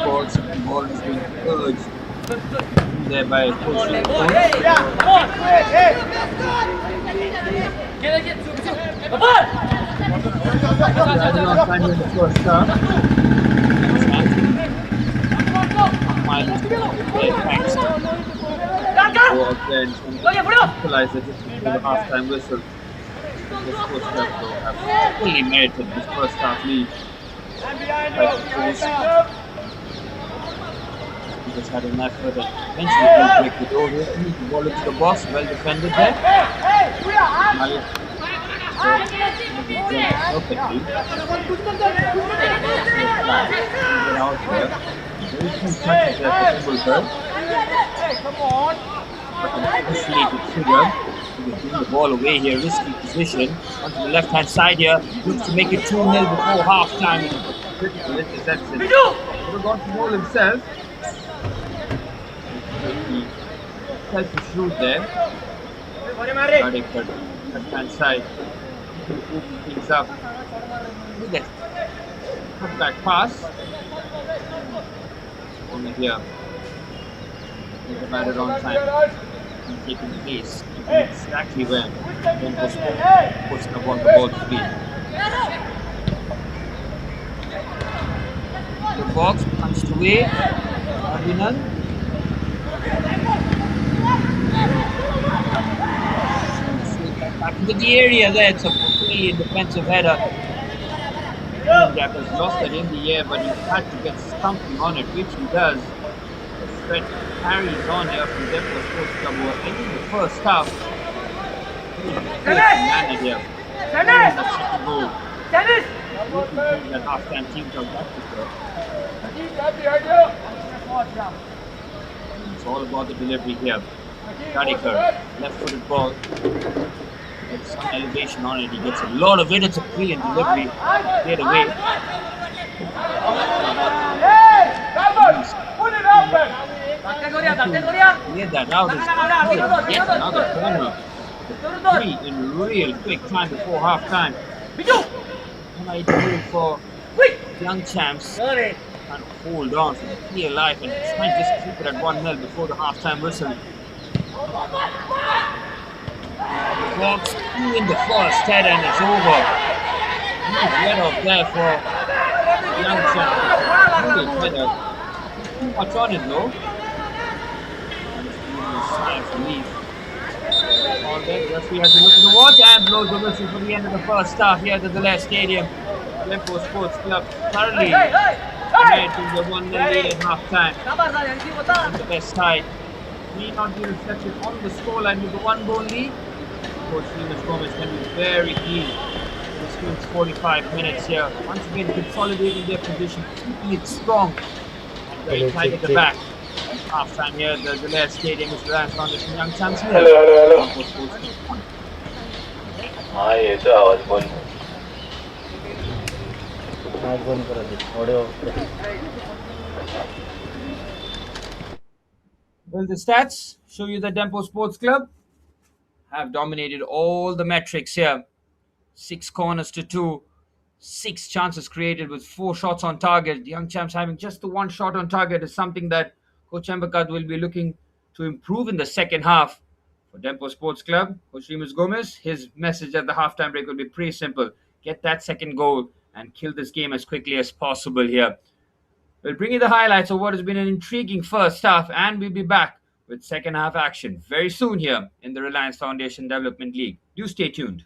ball. Second ball is being urged in there by Coach Come on, Jones. hey, yeah, come on. Hey. Get. Come on. Added on time in the first half. Chance Miles there, thanks. Go out there and try to equalize it just before the halftime whistle. The sports club though have fully merited this first half lead. Quite close. He just had an effort and eventually will break the door open. The ball into the box, well defended there. Malik perfectly. Get out there. Very few touches there for Wimbledon. But an isolated figure. He will bring the ball away here, risky position. Onto the left hand side here. Looks to make it 2-0 before half time. Critical interception. Would have gone for goal himself. Selfish route there. Radical left hand side. Open things up. Look at put back pass. Only here. Think about it on time. And taking the pace. Exactly where Dempo puts the ball to be. The box punched away. Cardinal. Back into the area there. It's a brilliant defensive header. Jack has lost it in the air, but he had to get something on it, which he does. The threat carries on here from Dempo Sports Club. We're ending the first half. Managed here. That second goal. That half-time team comes back to It's all about the delivery here. Radical, left-footed ball. Gets some elevation on it. He gets a lot of it. It's a brilliant delivery. Get away. Get that out. Get another corner. Three in real quick time before half time. An ideal for young champs. Trying to hold on for dear life and trying to just keep it at 1-0 before the half time whistle. Fox two in the first head and it's over. Nice red off there for young champ. Too much on it though. And it's giving a sigh of relief. All that, the referee has to look at the watch and blows the whistle for the end of the first half here at the Reliance Stadium. Dempo Sports Club thoroughly meriting the 1-0 lead at half time. On the best side. May not be reflected on the scoreline with the 1-goal lead. Coach Gomez can be very keen. This game's 45 minutes here. Once again consolidating their position, keeping it strong and very tight at the back. Half time here at the Reliance Stadium is Reliance Foundation Young Champs here. Hello. हाँ ये तो आवाज बंद करा दे audio Well, the stats show you that Dempo Sports Club have dominated all the metrics here. 6 corners to 2, 6 chances created with 4 shots on target. The young champs having just the 1 shot on target is something that Coach Embakad will be looking to improve in the second half. For Dempo Sports Club, Coach Gomez, his message at the halftime break will be pretty simple. Get that second goal and kill this game as quickly as possible here. We'll bring you the highlights of what has been an intriguing first half, and we'll be back with second half action very soon here in the Reliance Foundation Development League. Do stay tuned.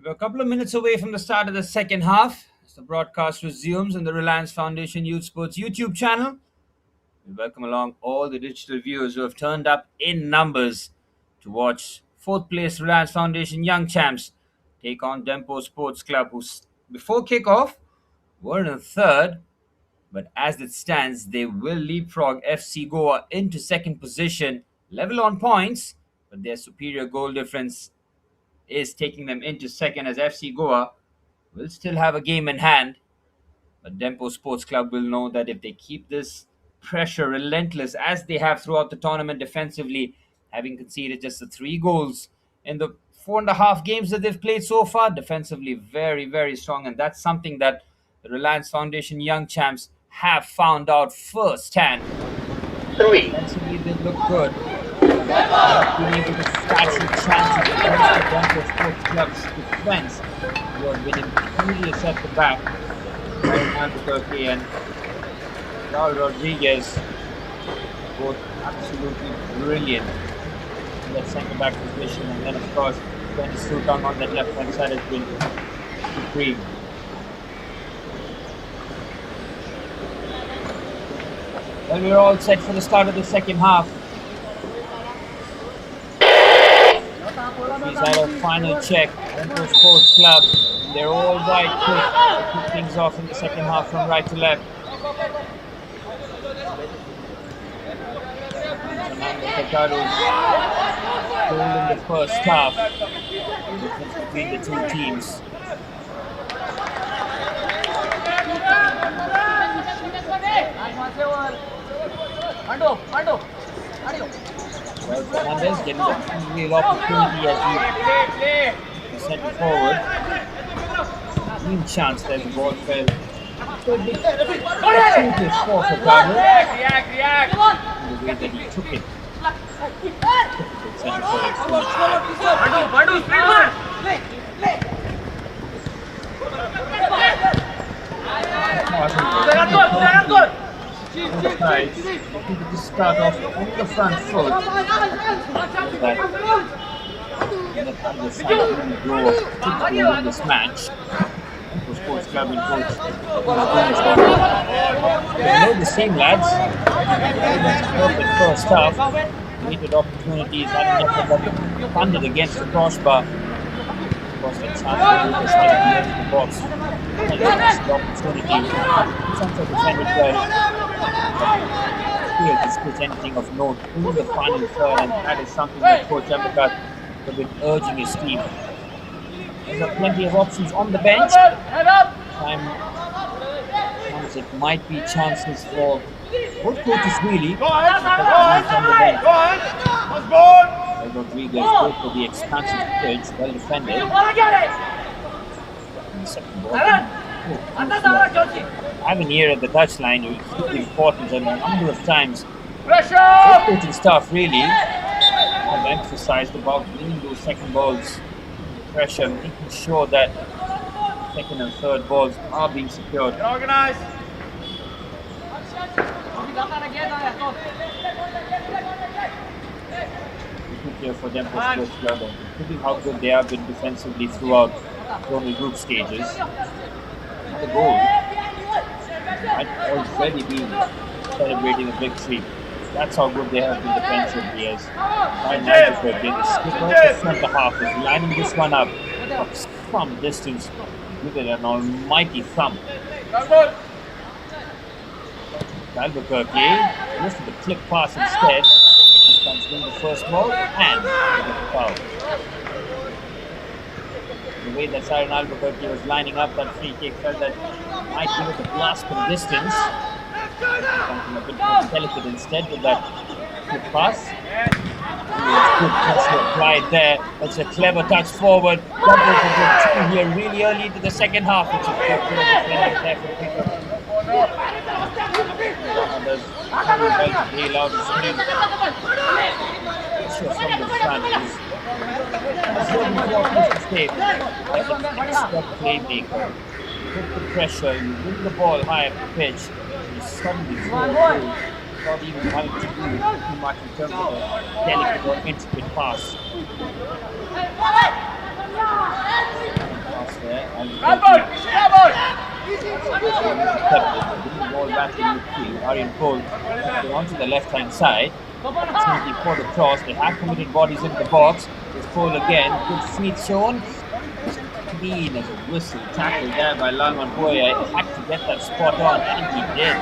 We're a couple of minutes away from the start of the second half. As the broadcast resumes on the Reliance Foundation Youth Sports YouTube channel, we welcome along all the digital viewers who have turned up in numbers to watch fourth place Reliance Foundation Young Champs take on Dempo Sports Club, who before kickoff were in third, but as it stands, they will leapfrog FC Goa into second position, level on points, but their superior goal difference is taking them into second, as FC Goa will still have a game in hand. But Dempo Sports Club will know that if they keep this pressure relentless as they have throughout the tournament defensively, having conceded just the 3 goals in the 4.5 games that they've played so far, defensively very, very strong. And that's something that the Reliance Foundation Young Champs have found out firsthand. Defensively, they look good. Not being able to catch the chances against the Dempo Sports Club's defense. You are winning furious at the back. Albuquerque and Raul Rodriguez, both absolutely brilliant in that centre back position, and then of course Dennis Sutang on that left hand side has been supreme. Well, we're all set for the start of the second half. He's had a final check. Dempo Sports Club, they're all right quick. They kick things off in the second half from right to left. Fernando Pecado's goal in the first half. The difference between the two teams. Well, Fernandez getting the real opportunity as he sent it forward. Real chance there, the ball fell. So big opportunity for Pecado. The way that he took it. Sent it forward. Guys, looking to just start off on the front foot. That either side will grow in this match. Dempo Sports Club and coach. They know the same lads. Perfect first half. Created opportunities, had enough of them funded against the crossbar. Of course, the chance to do this one against the box. And the opportunity. Some sort of defended well. Here to switch anything of note in the final third, and that is something that Coach Ambakat has been urging his team. There's plenty of options on the bench. Time comes, it might be chances for both coaches really. Rodriguez goes for the expansive pitch, well defended. And the second ball. Having here at the touchline, you see the importance, and a number of times both coaching staff really have emphasized about winning those second balls, pressure, making sure that second and third balls are being secured. Organized. Here for them for Sports Club, and considering how good they have been defensively throughout zonal group stages, the goal might already be celebrating a victory. That's how good they have been defensively, as Ryan Albuquerque, the skipper of the centre half, is lining this one up from distance. Give it an almighty thump. Albuquerque goes for the clip pass instead. Comes in the first ball and the foul. The way that Siren Albuquerque was lining up that free kick, felt that might give it a blast from distance. Something a bit more delicate instead with that quick pass. Good pressure applied there. That's a clever touch forward. Double for good two here really early into the second half. It's a good there for pickup. Others coming well to bail out his team. Pressure from the front is very important to stay. Like an extra playmaker. Put the pressure, you win the ball high up the pitch, you suddenly go through without even having to do too much in terms of a delicate or intricate pass. there. And Grab ball! Grab ball! bring the ball back to midfield. Aryan Cole they're onto the left-hand side. Opportunity for the cross. They have committed bodies into the box. There's Cole again. Good feet shown. Clean as a whistle. Tackle there by Lalman Boya. He had to get that spot on, and he did.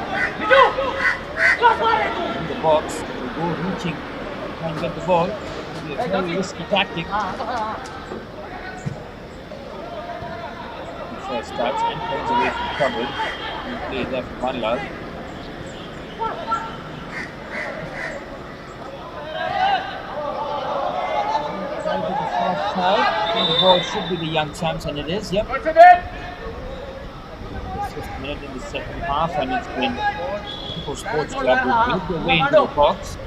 In the box. They go reaching. Try and get the ball. It'll be a very risky tactic. First touch and turns away from trouble. And play there for Vanlal. And the ball should be the young champs, and it is, yep. What's a bit? The 5th minute in the second half, and it's been Dempo Sports Club who built their way into the box.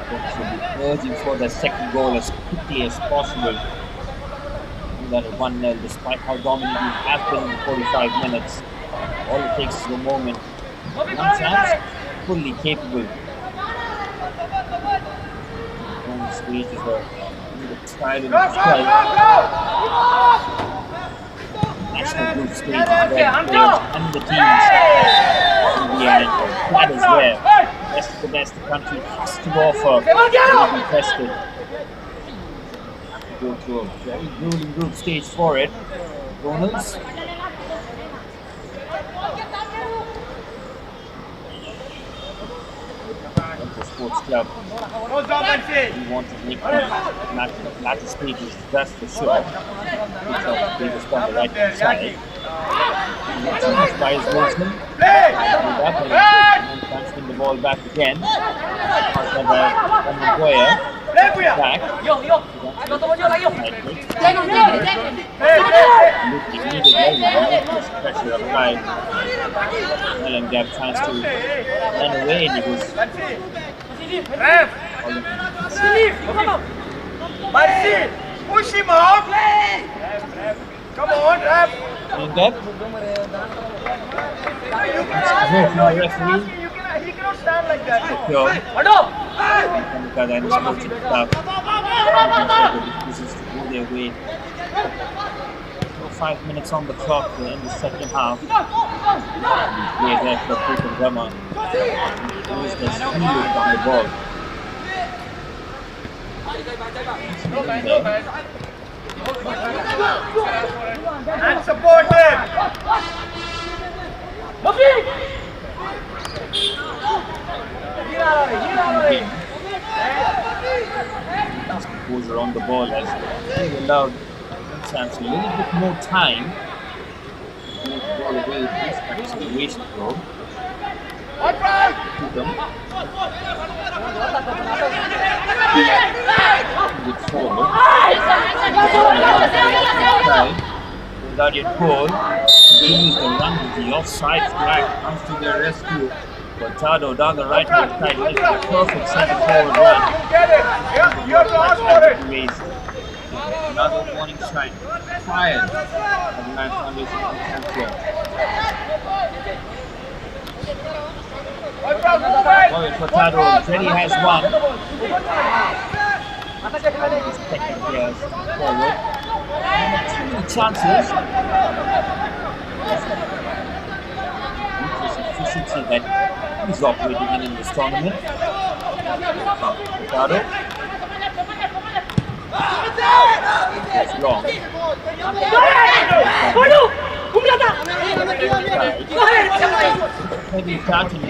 They should be urging for their second goal as quickly as possible. That at 1-0, despite how dominant he has been in the 45 minutes. All it takes is a moment. Young champs, fully capable. On the stage is a style and style. National group stage where the players and the teams in the end. That is where the best the country has to offer will be tested. Go through a very grueling group stage for it. Zonals. Dempo Sports Club. We want to make the latter stages, that's for sure. Which are Davis on the right hand side. Changed by his movement. And transferring the ball back again. Passed by Boya. Back. Pressure applied. Alan gave chance to run away, and he was Push him out! Come on, Ref! cleaned up. Referee. He cannot stand like that. Secure. Kamikada and his coaching staff. This is to go their way. 5 minutes on the clock in the second half. Play there for Putin Rama. Lose the speed on the ball. And support him! Composure on the ball as he allowed Chance a little bit more time to move the ball away with this acceleration throw. Good forward. Guardian Cole continues the run with the offside flag, comes to their rescue. Cortado down the right hand side, makes a perfect center forward run. Get it! Yeah, you have to ask for it! Another warning sign fired at the Reliance Foundation here. Cortado already has one. Second here forward. Too many chances. Efficiency that he's operating in this tournament. Cortado. It's long. Heavy touch and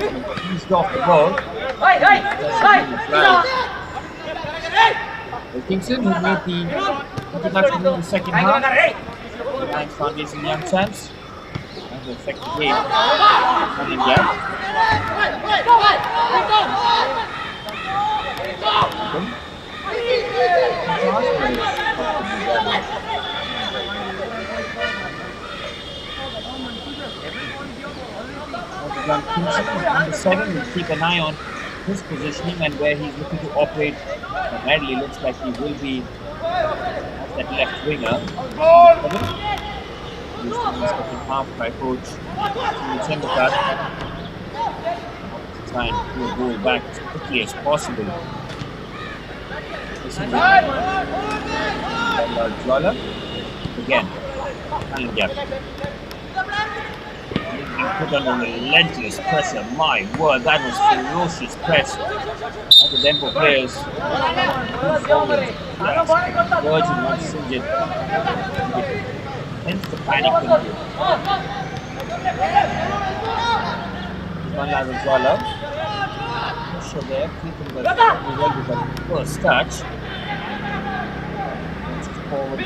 he's off the ball. Wilkinson, who made the introduction in the second half. Reliance Foundation young chance. And the effective game coming down. Young Kingston, number 7, will keep an eye on his positioning and where he's looking to operate. Primarily looks like he will be as that left winger. Used in the second half by coach Chembakat. Try and pull the ball back as quickly as possible. This is Jwala. again. Handling gap. Being put under relentless pressure. My word, that was ferocious press. All the Dempo players verging on Sinjit. Hence the panic when one last Zonal. Pressure there, keeping the well with the first touch. Forward.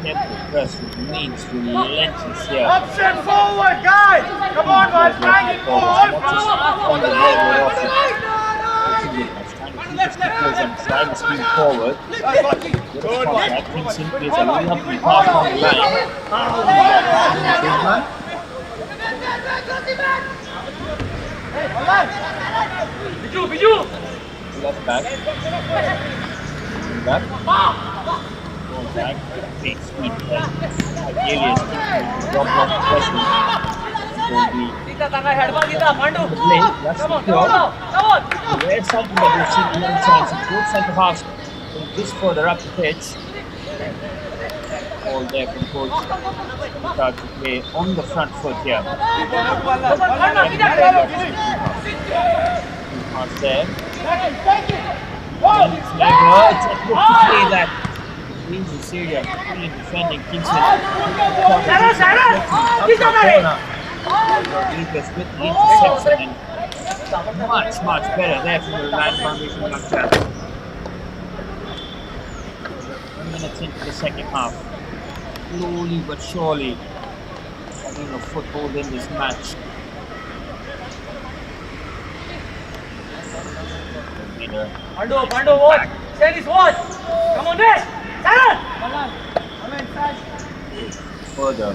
Tempo press remains relentless here. Option forward, guys! Come on, man, trying it forward! On the way, we're off it. Trying to keep his keepers and trying to spin forward. Good contact, thinks in place, a lovely pass on the line. Biju! Left back. Back. Go back. Big speed. Ideally, it's drop off pressure. Will be Kita tangga headball kita, Pandu. the play. That's Come on, secure. come on! There's something that we've seen many times in both centre halves. This further up the pitch. All there from coach. Start to play on the front foot here. Pass there. Just look to play that. Means the Syria fully defending Kingston. Rodriguez with the interception and much better there from the Reliance Foundation young chap. 1 minute into the second half. Slowly but surely having a foothold in this match. Pandu, watch! Stand his watch! Come on, Nick! Sarah! Further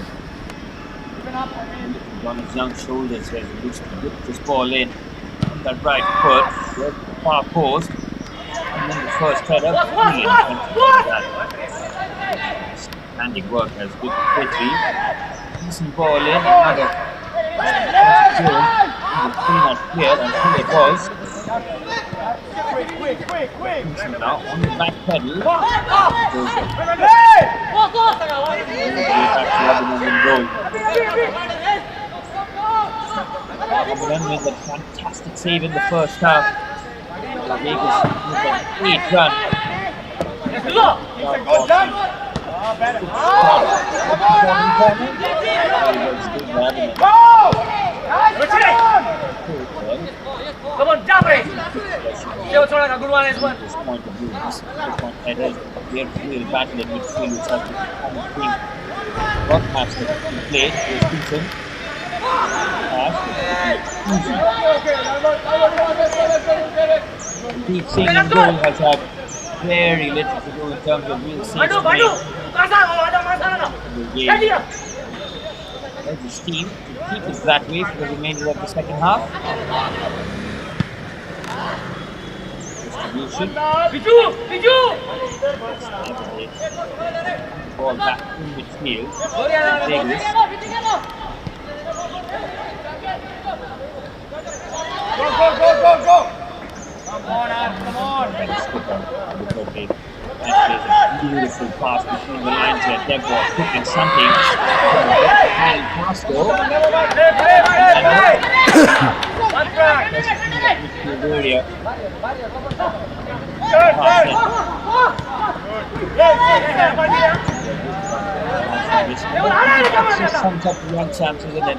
on his young shoulders here, he looks to whip this ball in on that right foot, right to the far post, and then the first header. Standing work has good quickly. Decent ball in, another goal in the clean clear until it was. Kingston now on the back pedal. Robin with a fantastic save in the first half. Vegas with an 8 run. Come on, jump it! This point of view, this point headers, their real battle in midfield, which has been a common theme. What match that we played with Kingston. Deep Singh goal has had very little to do in terms of real saves made in the game. There's his team to keep it that way for the remainder of the second half. Distribution. Biju! Ball back in midfield. Vegas. Go! Come on! That is a beautiful pass between the lines here. Dempo cooking something. And pass though. Sums up the young champs, isn't it?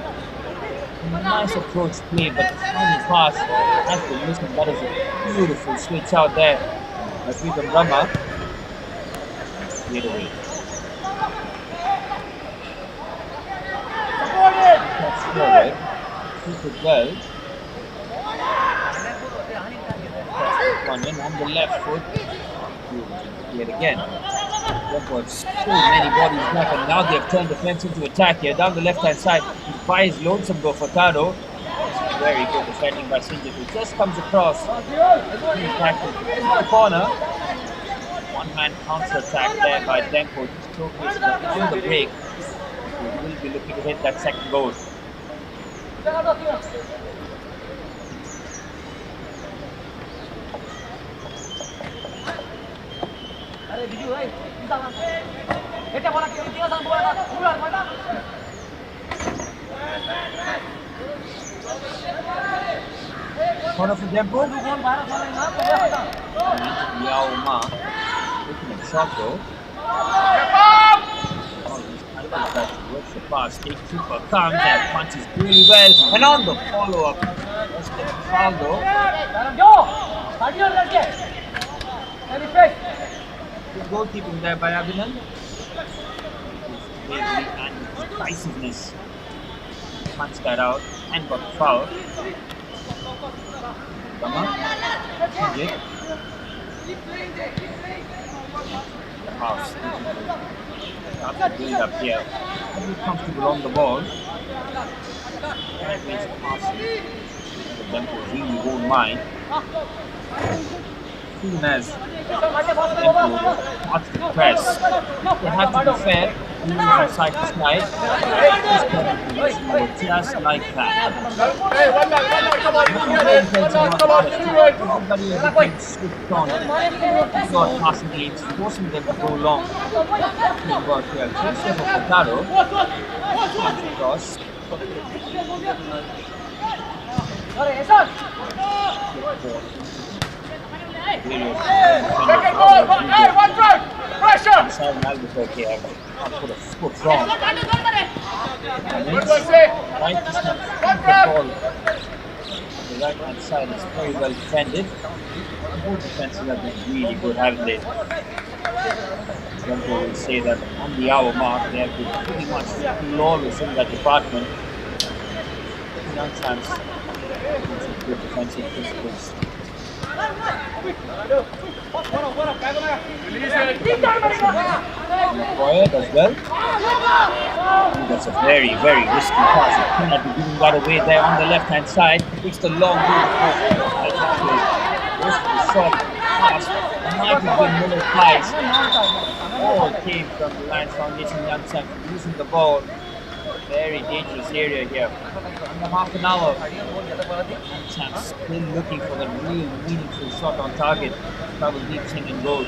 Nice approach play, but the final pass has been missing. That is a beautiful switch out there. Freedom Rama. Get away. That's forward. Keep it well. One in on the left foot. Yet again. There was so many bodies back, and now they've turned the fence into attack here. Down the left-hand side, he buys lonesome go for Tado. Very good defending by Sinjit, who just comes across. He's back in the corner. One-man counter-attack there by Dempo. Just showcases that on the break, we will be looking to hit that second goal. এটা বলা কি দিয়া সান বলা পুরো আর বলা Corner for Dempo. কোন 12 সালে না তো দেখা Yao Ma. Looking at shot though. Works the pass, takes super, comes and punches really well. And on the follow-up. That's the foul though. जो पार्टियों लड़के refresh Good goalkeeping there by Abhinan. His bravery and decisiveness. Punched that out and got the foul. Come on. Change it. Pass. Starts to build up here. Very comfortable on the ball. Sideways passing. The Dempo really won't mind. Soon as Dempo starts to press, they have to be fair, moving from side to side. Just like that. Everybody is looking switched on. Not passing lanes, forcing them to go long. We've got here Joseph of Potaro. Cross. अरे ऐसा Inside Albuquerque here. Put a foot wrong. Right to snap the ball. The right hand side is very well defended. Both defenses have been really good, haven't they? Dempo will say that on the hour mark they have been pretty much flawless in that department. Young chance. Good defensive principles. Quiet as well. That's a very, very risky pass. He cannot be giving that away there on the left hand side. It's the long ball. Goes to the short pass. Might have been more ties. All came from the Reliance Foundation young champ using the ball. Very dangerous area here. Under half an hour. Champs still looking for the real meaningful shot on target. Double deep swing and goal.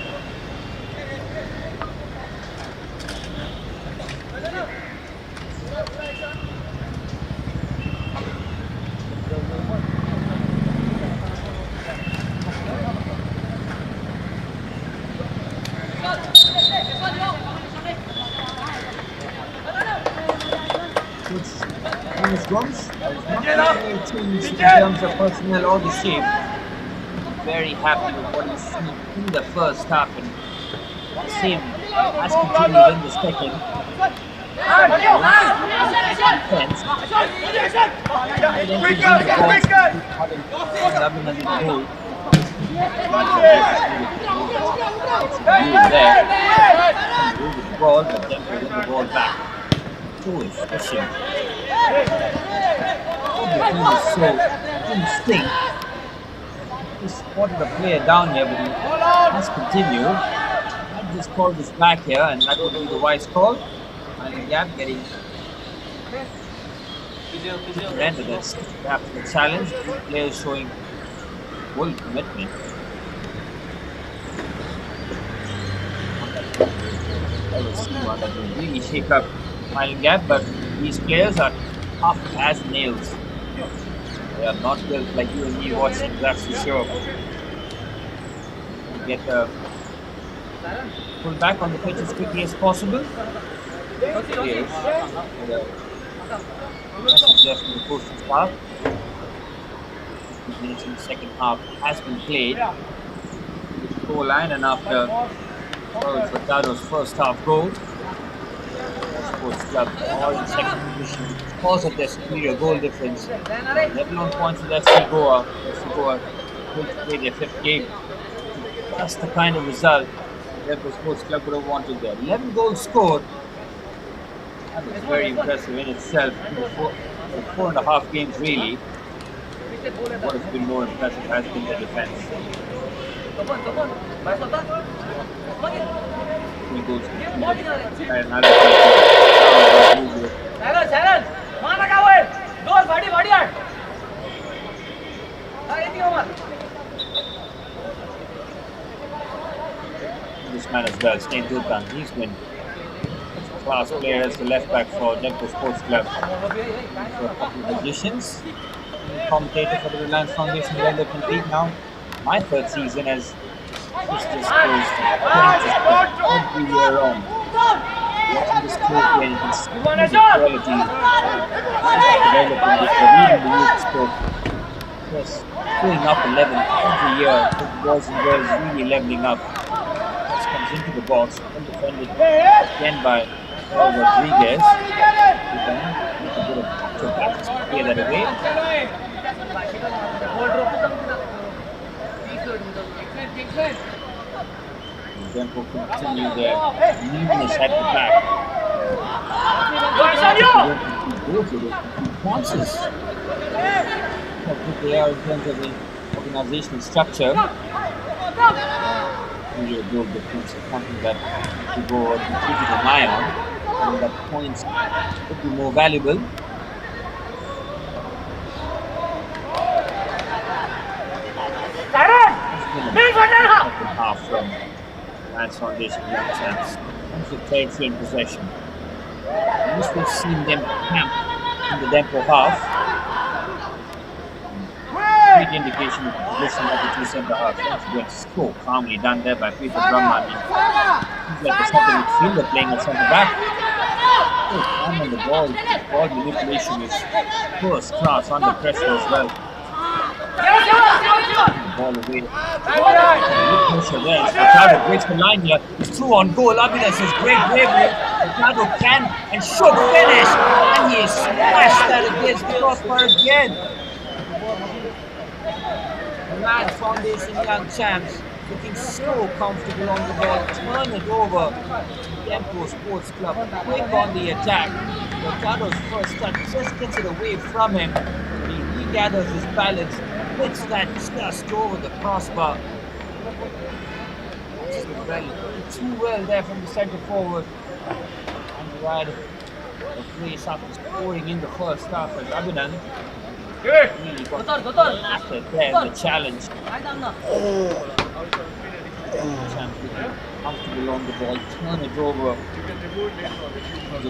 Dennis Gomes is not very changed in terms of personnel or the shape. Very happy with what he's seen in the first half, and the same has continued in the second. Defense. The ball, but then they win the ball back. So efficient. The team is so instinct. He spotted a player down here, but he has continued. I just called this back here, and that would be the wise call. And Gap getting render this. Perhaps the challenge. Players showing full commitment. I will see one that will really shake up final Gap, but these players are tough as nails. They are not built like you and me watching, that's for sure. Get pull back on the pitch as quickly as possible. Players message from the coaching staff. 15 minutes in the second half has been played. The goal line, and after Furtado's first half goal, Sports Club all in second position because of their superior goal difference. Level on points with FC Goa. FC Goa will play their fifth game. That's the kind of result that the Sports Club would have wanted there. 11 goals scored. That is very impressive in itself. In the 4.5 games really. What has been more impressive has been the defense. 3 goals. This man as well, Stein Dulkan, he's been class player as the left back for Dempo Sports Club. For a couple of additions. Commentator for the Reliance Foundation Development League now. My third season as this just goes every year on. Watching this trophy and you can see the quality developing with the reading the youth sport. Just going up a level every year. The boys and girls really leveling up. This comes into the box, undefended again by Rodriguez. With a bit of practice to clear that away. Dempo continue their neatness at the back. Chances. How good they are in terms of the organizational structure. Really a good defense is something that we go and keep an eye on. And that points could be more valuable. Second half from Reliance Foundation Young Champs. Comes with territory and possession. At least we've seen them camp in the Dempo half. Great indication of the position of the two centre halves. Once again, so calmly done there by Peter Brahman. Seems like the centre midfielder playing at centre back. So calm on the ball. Ball manipulation is first class under pressure as well. Ball away. Pressure there. Ricardo breaks the line here. He's through on goal. Abhinav says great bravery. Ricardo can and should finish. And he smashed that against the crossbar again. Reliance Foundation Young Champs looking so comfortable on the ball. Turn it over to Dempo Sports Club. Quick on the attack. Ricardo's first touch just gets it away from him. He regathers his balance. Puts that just over the crossbar. Too well there from the centre forward. And the ride of place after scoring in the first half as Abhinav really got after there the challenge. Comfortable on the ball, turn it over.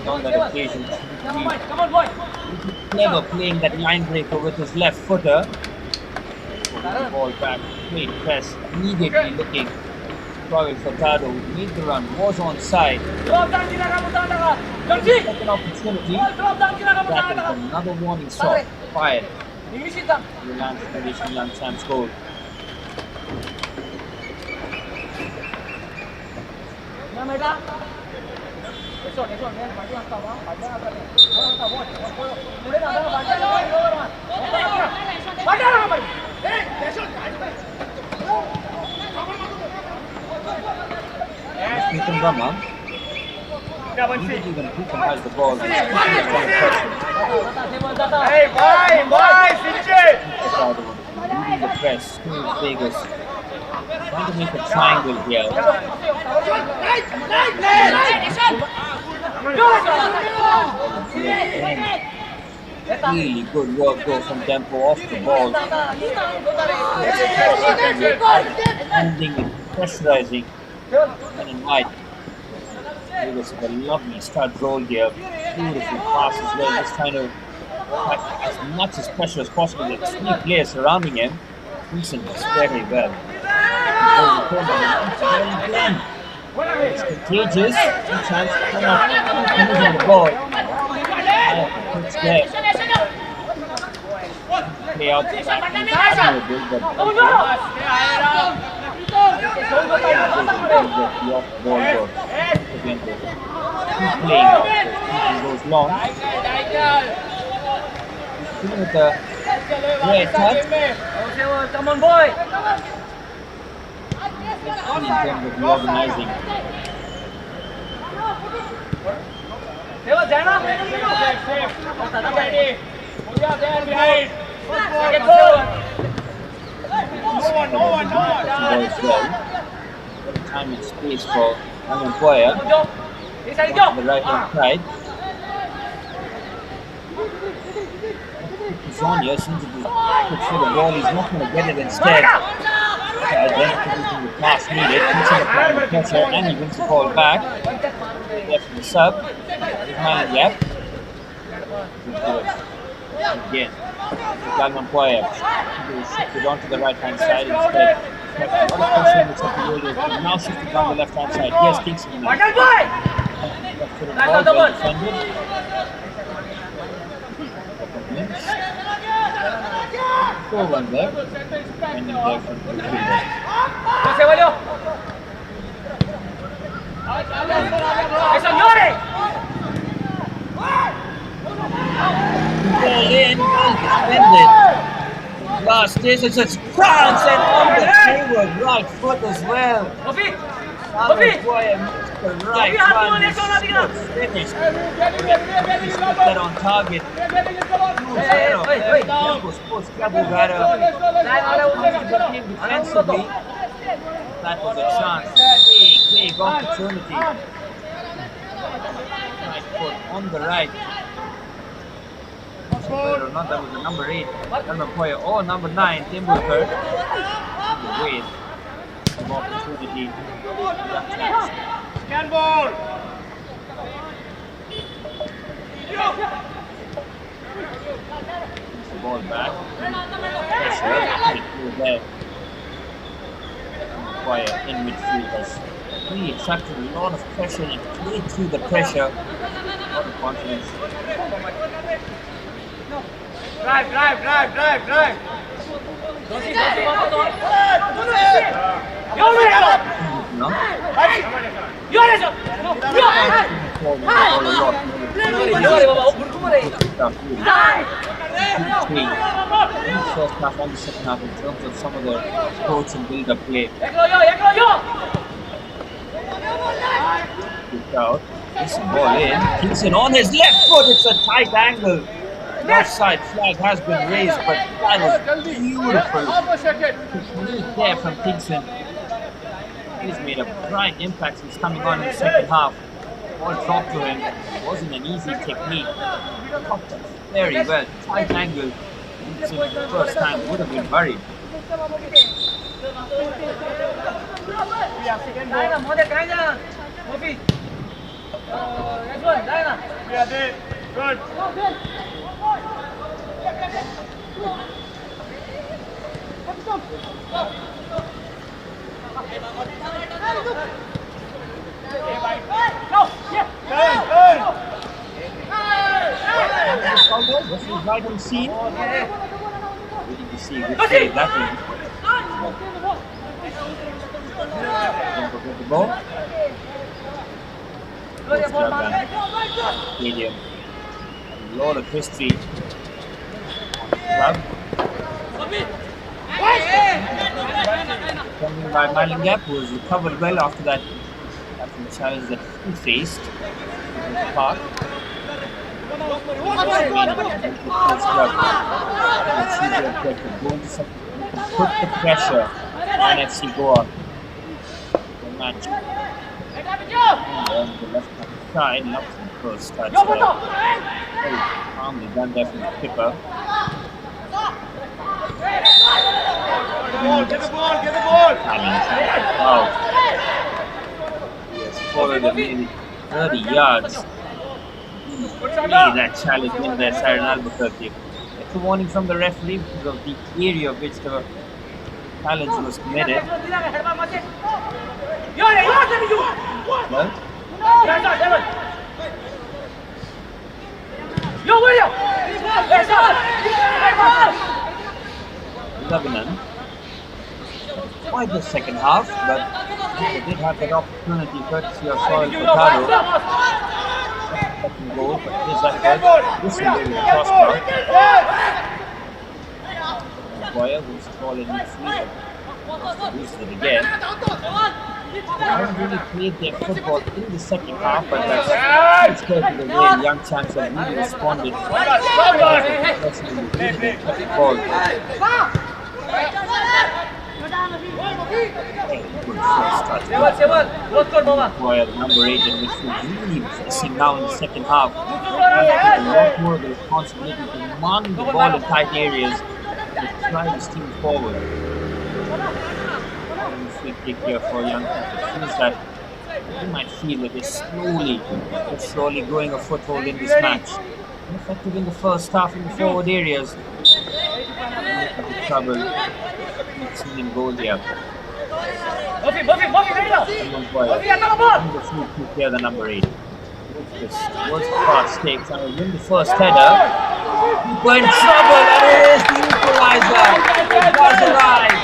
On that occasion, clever playing that line breaker with his left footer. The ball back, great press, immediately looking. Pavel Furtado made the run, was on side. Second opportunity. Another warning shot fired. Reliance Foundation Young Champs goal. Ethan Brahma. Immediately when Ethan has the ball, he's leading the press, smooth Vegas. Trying to make a triangle here. Really good work though from Dempo off the ball. Ending and pressurizing. And in wide. Vegas with a lovely stud roll here. Beautiful pass as well. Just trying to pack as much as pressure as possible. With 3 players surrounding him. Vincent was very well. It's contagious. Two chance to come up using the ball. It's there. Play out the back. The off ball goes. Again, keep playing out. It goes long. Still with the red touch. Come on, boy. In terms of the organizing. Time and space for Alan Boyer on the right hand side. Zonia seems to be good for the ball. He's not going to get it instead. Identifying the pass needed, puts in the pressure, and he wins the ball back. Left the sub. behind the gap. Again, Galman Poyev shifted onto the right hand side instead. A lot of pressure in the second areas, but now shifted down the left hand side. Here's Kingston now. Bundle boy! Left foot ball, well defended. Four one there. Defending there from the midfielder. Jose Valio! Eso, llore! Ball in, well defended. Last is it's a chance and on the forward right foot as well. Ofi! Galman Poyev missed the right one. Finished. He's put that on target. Dempo Sports Club Uganda defensively. That was a chance. Big opportunity. Right foot on the right. Whether or not that was the number 8, Galman Poyev, or number 9, Dempo hurt. Wait. Some opportunity. Scan ball! The ball back. Pressure. Pretty cool there. Poyev in midfield has really attracted a lot of pressure and played through the pressure. A lot of confidence. Drive! No? Llore eso! First half and the second half in terms of some of the approach and build-up play. Kicked out. This ball in. Kingston on his left foot. It's a tight angle. Offside flag has been raised, but that was beautiful technique there from Kingston. He's made a bright impact since coming on in the second half. Ball dropped to him. It wasn't an easy technique. Popped it very well. Tight angle. Kingston for the first time would have been worried. Good. What's his right on scene? Waiting to see which save that will be. Dempo with the ball. Stadium. A lot of history. Club. Coming by Malingap, who has recovered well after that challenge that he faced in the park. Put the pressure on FC Goa. The match. And on the left hand side, not the first touch. Very calmly done there from the keeper. Get the ball! Wow. He has followed him nearly 30 yards. Really that challenge in there, Siren Albuquerque. It's a warning from the referee because of the area of which the challenge was committed. Well, Lebanon. Quite the second half, but they did have that opportunity courtesy of Soil Potaro. Second goal, but his effort. This will be the crossbar. Boyer, who's ball in midfield, uses it again. They haven't really played their football in the second half, but that's because of the way young champs have really responded. Ball. Good first touch. Boyer, number 8 in midfield, really pressing now in the second half. A lot more of the responsibility to man the ball in tight areas and drive his team forward. Free kick here for young champs. It feels that You might feel that they're slowly but surely growing a foothold in this match. Ineffective in the first half in the forward areas. Look at the trouble we've seen in goal here. Someone boy, wonderful kick here, the number 8. What's this? What's the fast takes? And will win the first header. Keeper in trouble, and it is the equalizer. It does arrive.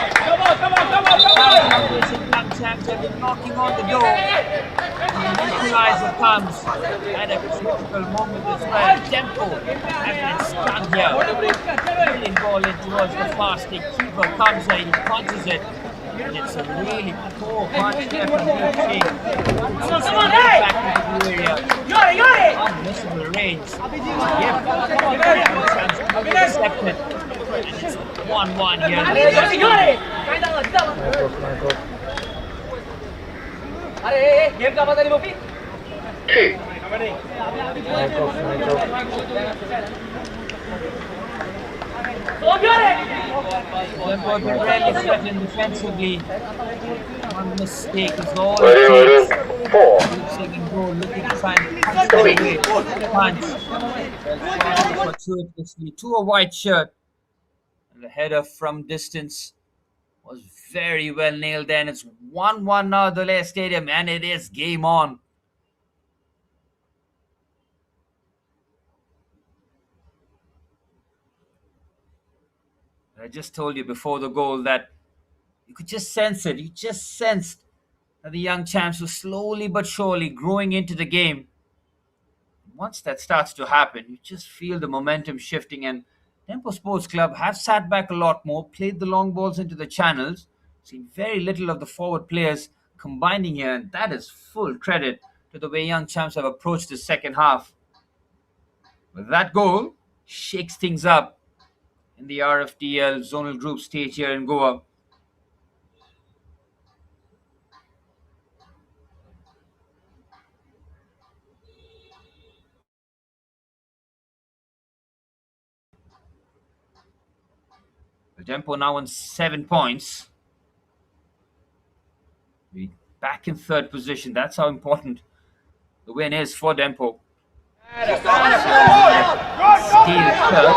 Foundation young champs have been knocking on the door. And the equalizer comes at a critical moment as well. Dempo has been stung here. Pulling ball in towards the fast take. Keeper comes there, he punches it. And it's a really poor punch there from deep shape. Back into the area. Unmissable range. Accepted. And it's 1-1 here. Game का पता नहीं Bobby Dempo rarely threatened defensively. One mistake is all it takes. Second goal, looking to try and punch the way. Punch. Fortuitously to a white shirt. And the header from distance was very well nailed there. And it's 1-1 now at the Lair Stadium. And it is game on. I just told you before the goal that you could just sense it. You just sensed that the young champs were slowly but surely growing into the game. Once that starts to happen, you just feel the momentum shifting. And Dempo Sports Club have sat back a lot more, played the long balls into the channels, seen very little of the forward players combining here. And that is full credit to the way young champs have approached the second half. But that goal shakes things up in the RFDL zonal group stage here in Goa. The Dempo now on 7 points. We're back in third position. That's how important the win is for Dempo. Steel third.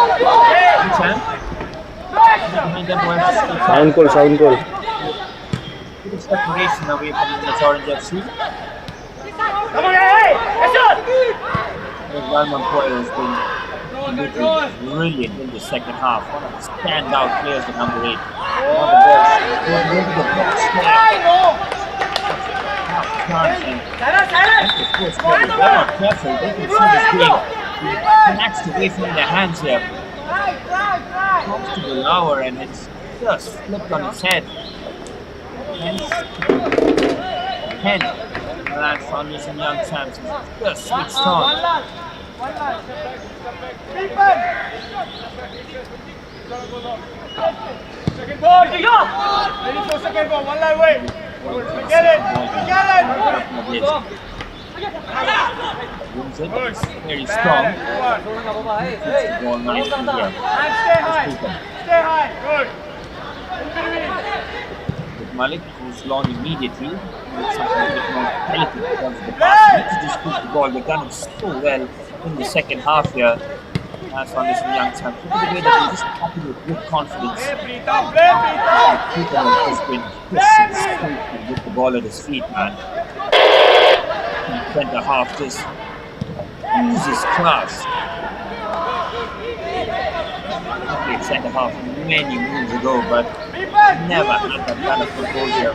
Sound call. Bit of separation away from the Orange FC. Valmont Coyle has been brilliant in the second half. One of the standout players at number 8. Now the ball going into the box. Of course, they're not careful. They can see this game. He snatched away from their hands here. Comes to the lower and it's just flipped on its head. Hence, Reliance Foundation young champs just switched on. Second ball, ready for second ball, one line way. Get it. Wins it, it's very strong. Ball nicely here. Stay high, good. With Malik, who's long immediately, with something a bit more delicate because the pass needs to just keep the ball. They've done it so well in the second half here. As Foundation young champs, look at the way that they just copy it with confidence. The keeper has been just with the ball at his feet, man. The centre half just oozes class. He played centre half many moons ago, but never had that kind of composure.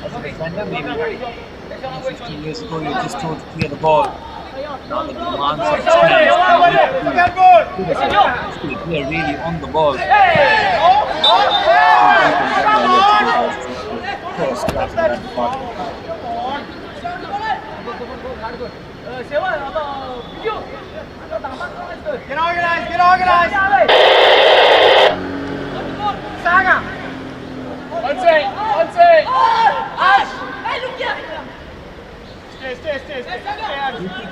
As a defender, maybe 15 years ago, you were just told to clear the ball. Now the demands of speed, we are really on the ball. First class in that department. Get organized. Saga. One say. Stay.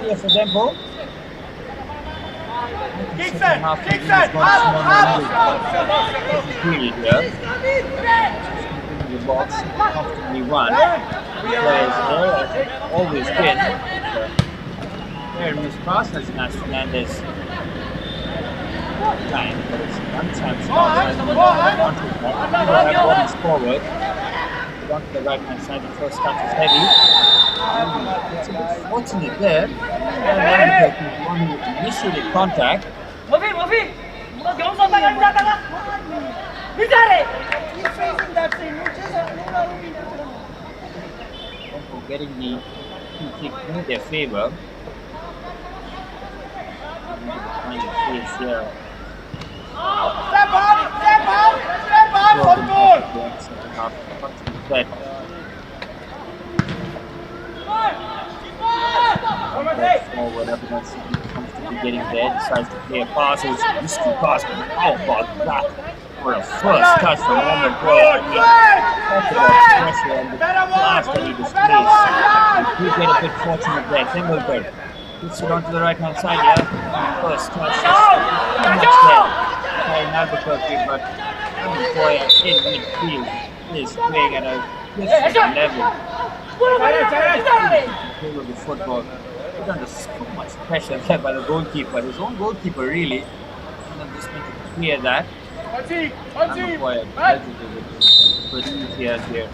Here for Dempo. Kickson. Period here. The box comfortably won. players there, as it's always been. There, miss pass as Nash Fernandez trying, but it's one chance now. Bodies forward. Down to the right hand side, the first touch is heavy. It's a bit fortunate there. One who initiated contact. Murphy, मुझे घेऊन स्वतः गाडी जाता का विचार रे For getting the free kick in their favor. Step up, on goal. Forward, everyone's comfortably getting there, decides to play a pass, it's a risky pass, but how about that? For a first touch from Mohamed Boyer. Talk about pressure and the class that he displays. He did get a bit fortunate there. Tembelberg puts it onto the right hand side, yeah. First touch, too much there. In Albuquerque, but Mohamed Boyer in midfield is playing at a different level. Over the football. He's under so much pressure there by the goalkeeper, his own goalkeeper really. And I'm just going to clear that. Boyer with years here.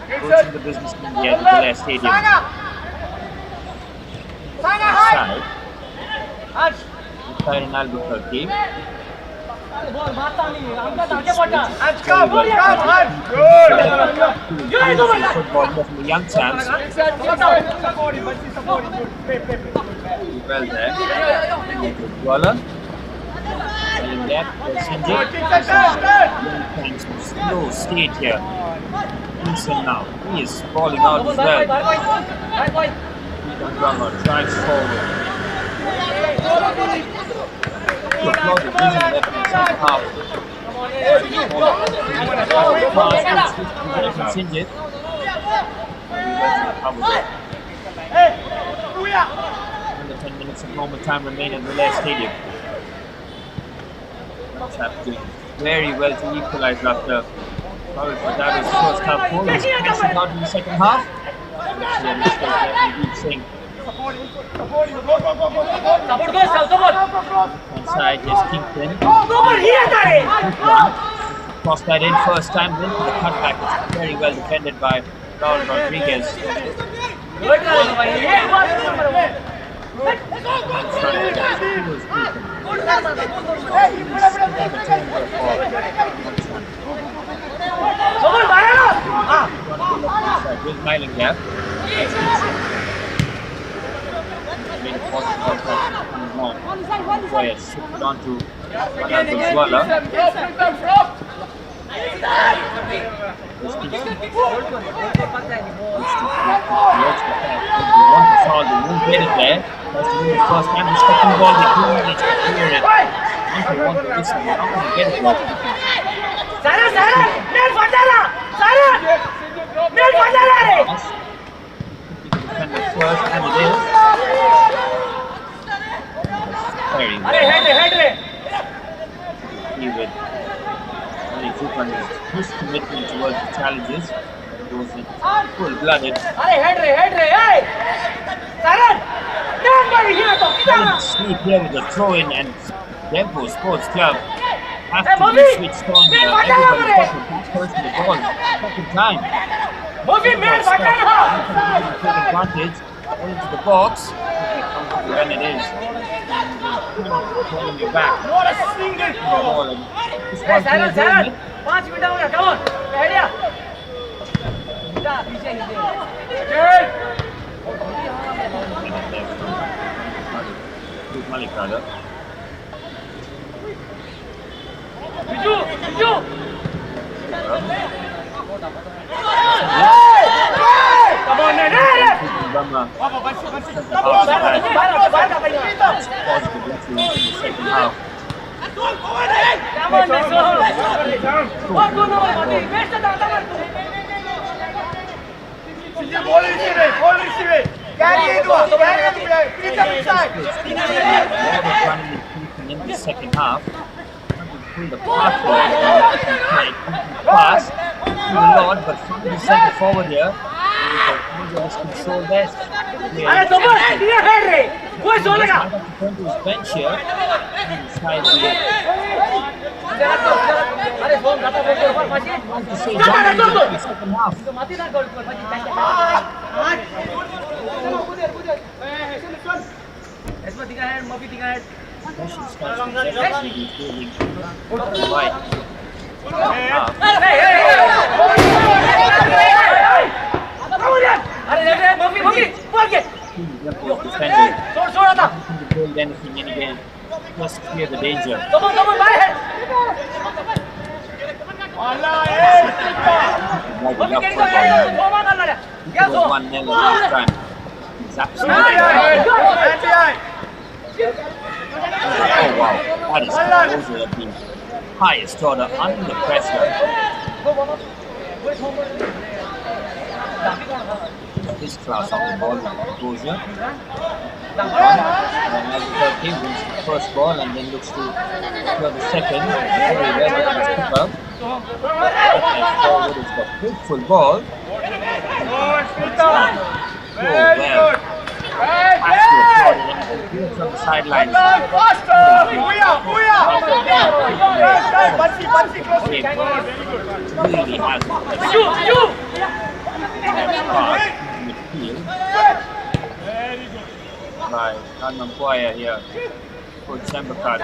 Coaching the businessman here at the Reliance Stadium. Side. Inside in Albuquerque. Football from the young champs. Well there. Walla. In that, slow state here. Wilson now. He is falling out as well. Drummer drives forward. Applauded using that in the second half. Contingent. Under 10 minutes of normal time remain at the Reliance Stadium. Chap doing very well to equalize after Pavel Fadado's first half goal. He's passing out in the second half. Actually, a mistake there from Deep Singh. Inside, yes, Kingpin. Crossed that in first time, then for the cutback. It's very well defended by Raul Rodriguez. With Myling gap. Made a positive contact from home. Boyer shipped it on to Ronaldo Zuala. He wants to foul, they won't get it there. That's the first time. The second ball, they do manage to clear it. One to this one, they're not going to get it though. Defender first, and it is. Very well. He with only 200. His commitment towards the challenges goes in full-blooded. Sleep here with the throw-in, and Dempo Sports Club have to be switched on. Everybody got to first in the ball. Second time. Taking advantage into the box, and it is pulling you back. Not a single ball. This one player doing it. 5 minutes हो गया, come on, idea. Malik rather. Biju. Come on, in the second half. Pull the pass to the Lord, but from the centre forward here, just control this. अरे super ये head रे कोई सो लगा Might have to turn to his bench here. Inside the अरे phone खाता बोल के ऊपर फांसी want to say dominating the second half. तो माती ना कर ऊपर फांसी इसमें दिखा है मफी दिखा है Possession starts to definitely be feeling right. अरे अरे मफी मफी बोल के Defending. छोड़ आता Nothing to build anything in again. Just clear the danger. Come on bye है Moving up for तो ball. मार करना है It was 1-0 at this time. He's absolutely oh wow, that is closer at the highest order under pressure. His class on the ball, composure. And as the third team wins the first ball and then looks to secure the second. Very well with his keeper. And forward is the hopeful ball. Very good. Has to applaud him from the sidelines. Really has midfield. By Kanman here. Coach Sembakar.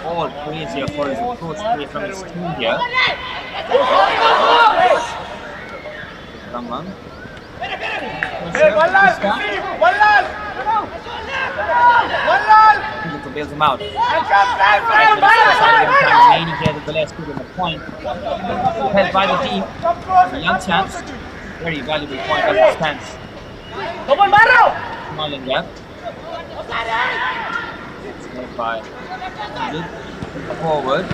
All praise here for his approach play from his team here. Kanman. To bails him out. Remaining here with the last good in the point. Held by the team. A young chance. Very valuable point as it stands. Small in gap. It's led by forward.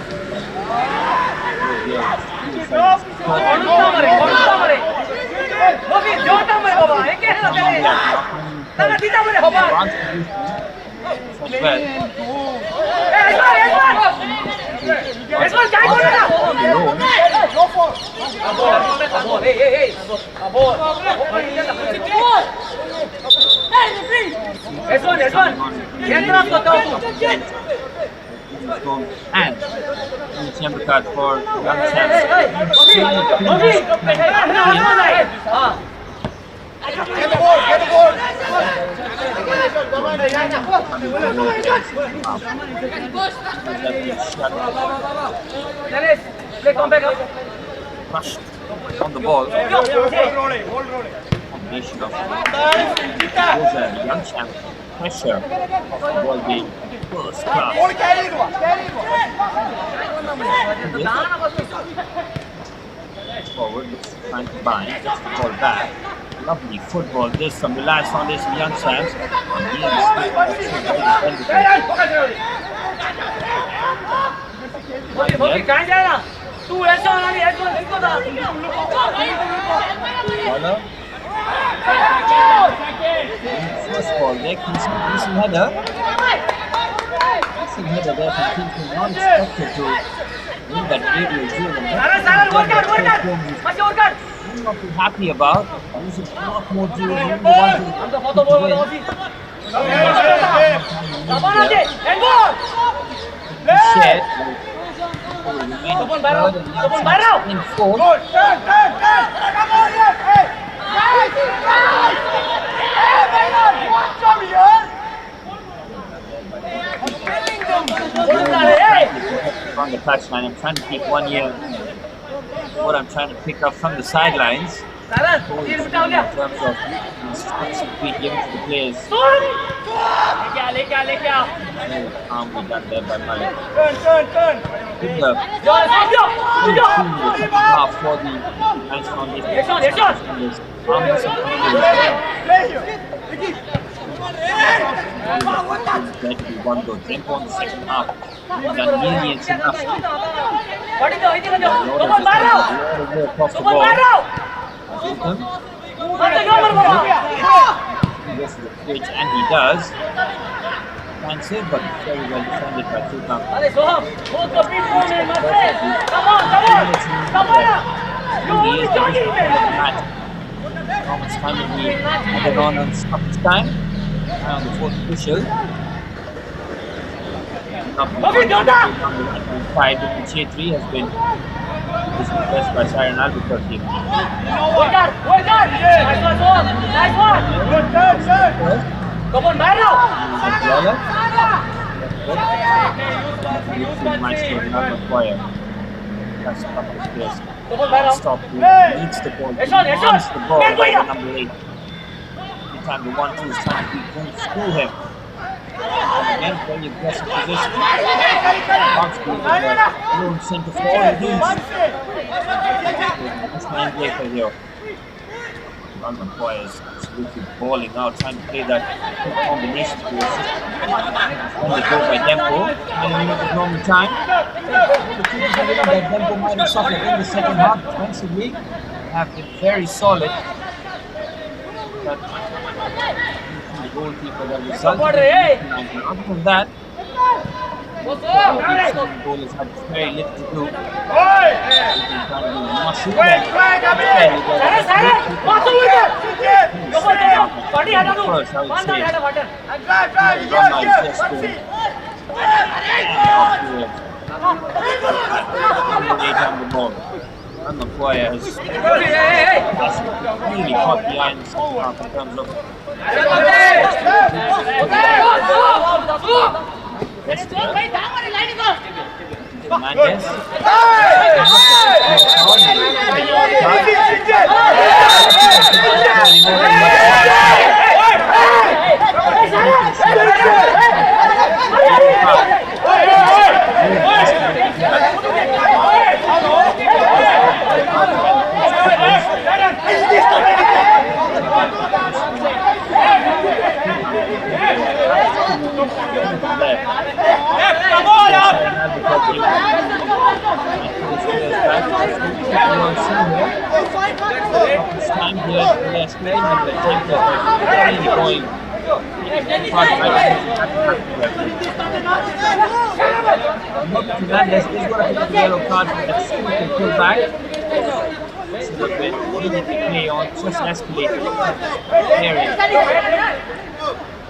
And chamber card for young chance. Crushed on the ball. Combination of young champ pressure of the ball being first class. Forward looks trying to bind, gets the ball back. Lovely football this from Reliance Foundation young champs. First ball there, decent header. Decent header there from Kingston, not expected to win that aerial duel. I'm not too happy about. There's a lot more duels. We want to win. Shared in fourth. On the touchline, I'm trying to keep 1 year. What I'm trying to pick up from the sidelines. In terms of instruction being given to the players. Very calmly done there by Malik. In the half for the Reliance Foundation. Going to be one goal. Dempo in the second half. Done nearly enough. Across the ball. He goes to the pitch and he does. Can't save, but very well defended by Tukam. how much time will be added on stoppage time. On the fourth official. Up on the right-hand side, the Chetri has been pressed by Siren Albuquerque. Nice one. Come on, man now. Stop. He needs the ball. He wants the ball. Number 8. Every time the 1-2 is trying to beat him, screw him. Again, very aggressive position. Boxby with a lone center forward. That's my NBA for here. London Boy is absolutely balling out, trying to play that quick combination to assist. On the goal by Dempo. 9 minutes of normal time. The two that Dempo might have suffered in the second half defensively have been very solid. But the goalkeeper that resulted in other than that, the goal has had very little to do. And the player has really caught the eye in the second half in terms of Hernandez. Hernandez is going to pick up the yellow card for that stupid pullback. This is what we needed to play on, just escalated.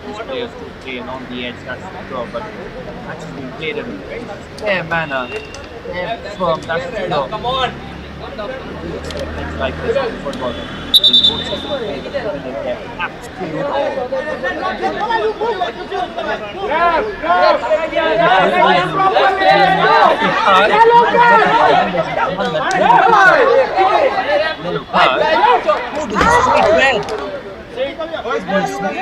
These players to play on the edge, that's the job, but match has been played in a very fair manner, fair firm, that's the job. Come on! Things like this in football. Absolute all.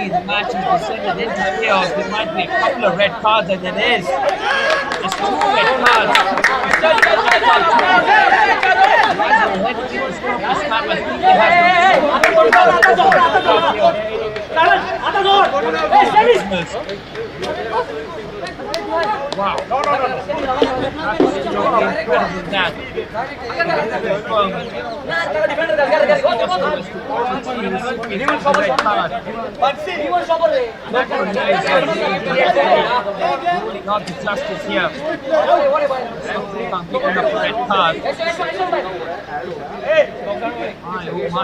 The match is descended into chaos. There might be a couple of red cards, and it is. It's 2 red cards. Wow. Not the justice here. Picking up a red card. My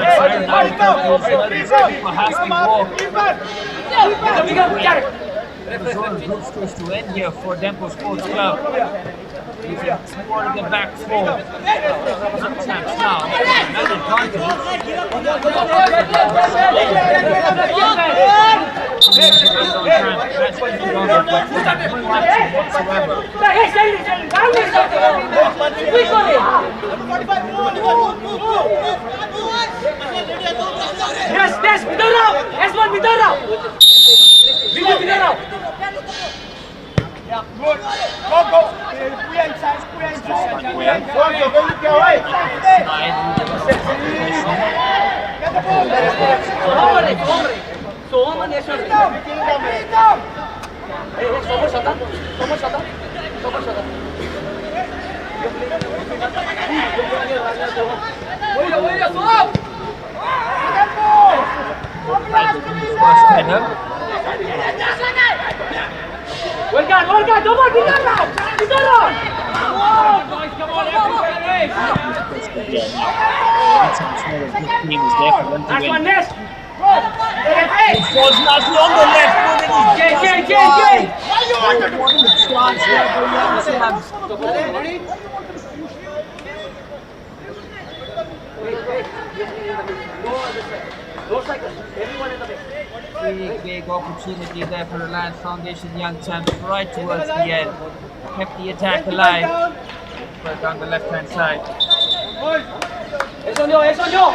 The zone group stage to end here for Dempo Sports Club. Using 2 on the back 4. Sometimes now, another advantage. Yes, yes, Vidara! S1 Vidara! Vidara! Yeah, good. Go, go! Puya inside, Puya inside. Go, go, Get the ball! Someone, yes, sir. Hey, someone shut up. Someone shut up. Someone shut up. Wait, stop! Work out, come on, Vidara! Boys, come on, everybody race. This team is there for them to That's one win. nest. It falls nicely on the left foot and he's Jay. what a chance there for young Sam. Big opportunity there for Reliance Foundation young champs right towards the end. Kept the attack alive. But on the left hand side. Eso yo.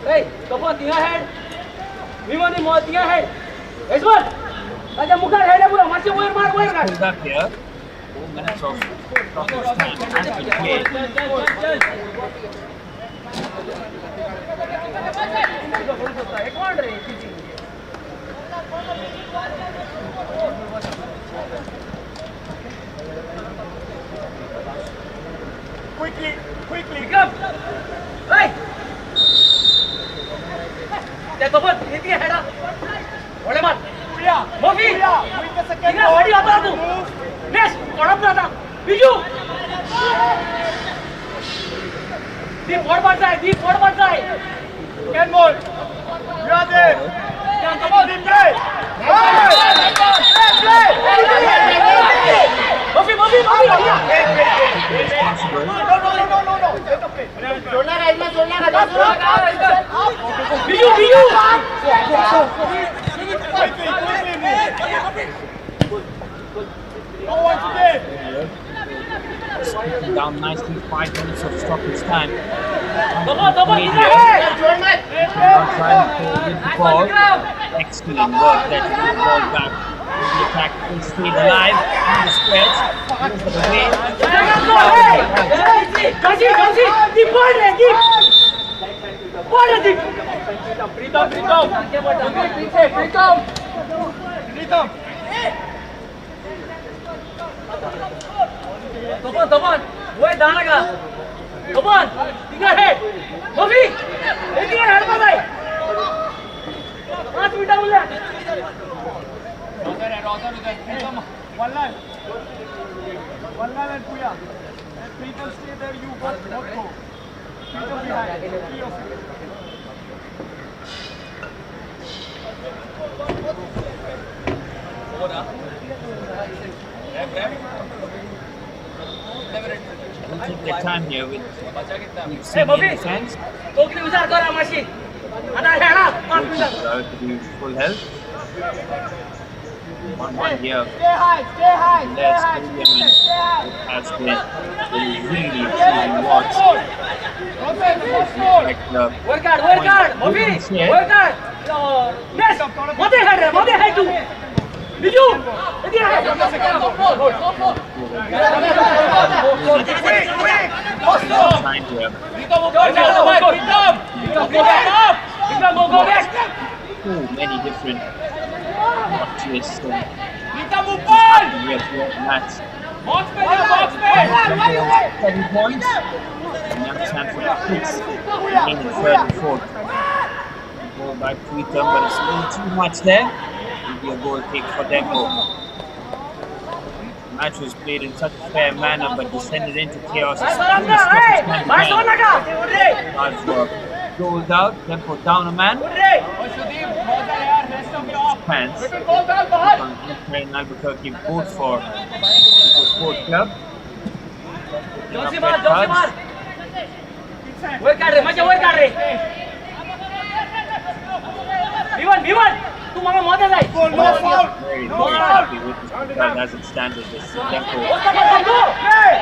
Hey, come on, tiga head. Vimani mo tiga head. Eswan. Aja mukar head pura. Masih wire mar. Pulled up here. 4 minutes of stoppage time has been played. Quickly, come. Hey. Take over. Ini head up. Boleh mat. Mofi. Ini ready apa tu? Next, orang berada. Biju. Deep forward side. Can ball. You are there. Come on, deep play. Play. Mofi. Biju. Down nicely, 5 minutes of stoppage time. Come on, Trying to win the ball. Excellent work there to win the ball back. The attack still stayed alive on the stretch. Goes for the win. Come on. Wait, Danaga. Come on. Tiga head. Mofi. Tiga head pa bhai. 5 minute boleh. Roger uधर. One line and Puya. If people stay there, you both go. People behind. Three of you. We'll take their time here with Hey, Bobby. defense. Tokli usar kara machine. Ada hai na? 5 minute. To be full health. 1-1 here. Stay high. Let's it has been really watched. Like the Work hard. Bobby. Work hard. Yes. Mother head too. Biju. Tiga head. time here. Go back. So many different twists and match. 7 points. And young chance for 6 in the third and fourth. Go back to return, but it's a little too much there. Will be a goal kick for Dempo. The match was played in such a fair manner, but descended into chaos. Hard work. Goals out. Dempo down a man. Pants. In Albuquerque, both for sport club. तू मगर मदद आई Very happy with this club as it stands at this Dempo. Hey!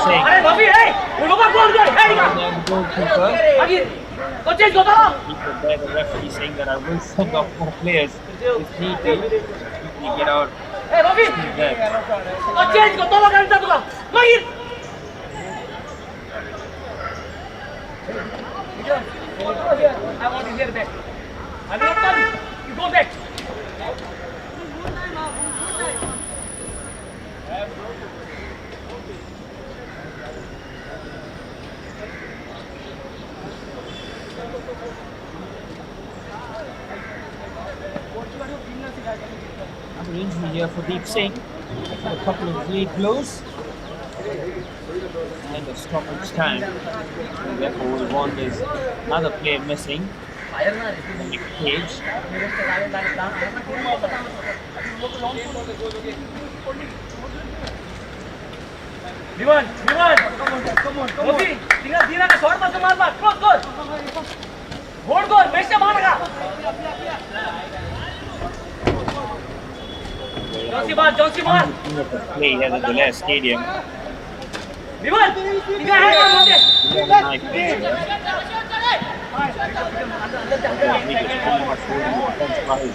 saying. अरे भाभी है वो लोग बोल दे है And then the goalkeeper, अभी तो चेंज होता ना there the referee saying that I will send off more players if need be. Quickly get out. ए भाभी There. तो चेंज होता ना करता तुला माहिर I want to hear that. I'm not coming. You go back. Another injury here for Deep Singh. A couple of lead blows. And a stoppage time. Therefore, we want is another player missing. Nick Cage. Vivan, come on. Mofi, धीरा का shot मत मार close गोल match से मारेगा जॉसी मार Play here at the last stadium. Vivian इधर है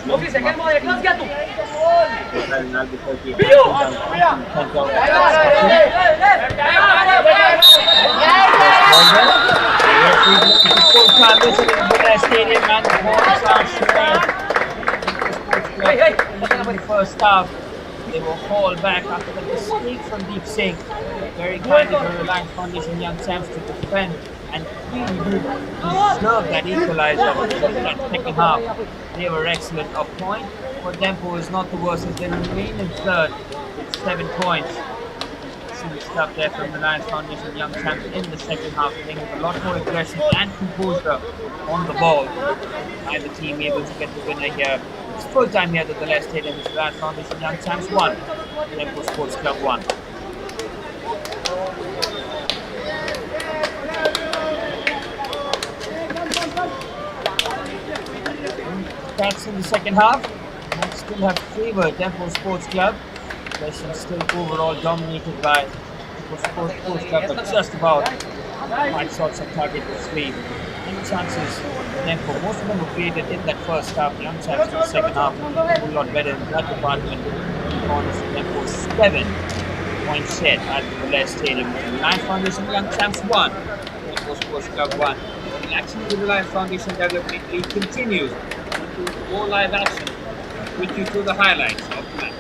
Murphy second ball atlas गया तू Biju First half, they were hauled back after the mistake from Deep Singh. Very kindly for Reliance Foundation young Sams to defend and really deserve that equalizer in that second half. They were excellent. A point for Dempo is not the worst as they remain in third with 7 points. See stuff there from Reliance Foundation young Sams in the second half, playing with a lot more aggression and composure on the ball. Either team able to get the winner here. It's full time here at the last stadium. It's Reliance Foundation young Sams 1, Dempo Sports Club 1. That's in the second half. We still have favored Dempo Sports Club. Possession still overall dominated by Dempo Sports Club, but just about 5 shots on target with 3. Any chances Dempo, most of them were created in that first half. Young Champs in the second half, a whole lot better in that department. Corners of Dempo 7 points shed at the Reliance Stadium. Reliance Foundation Young Champs 1, Dempo Sports Club 1. The action of the Reliance Foundation Development League continues. More live action. With you to the highlights of the match.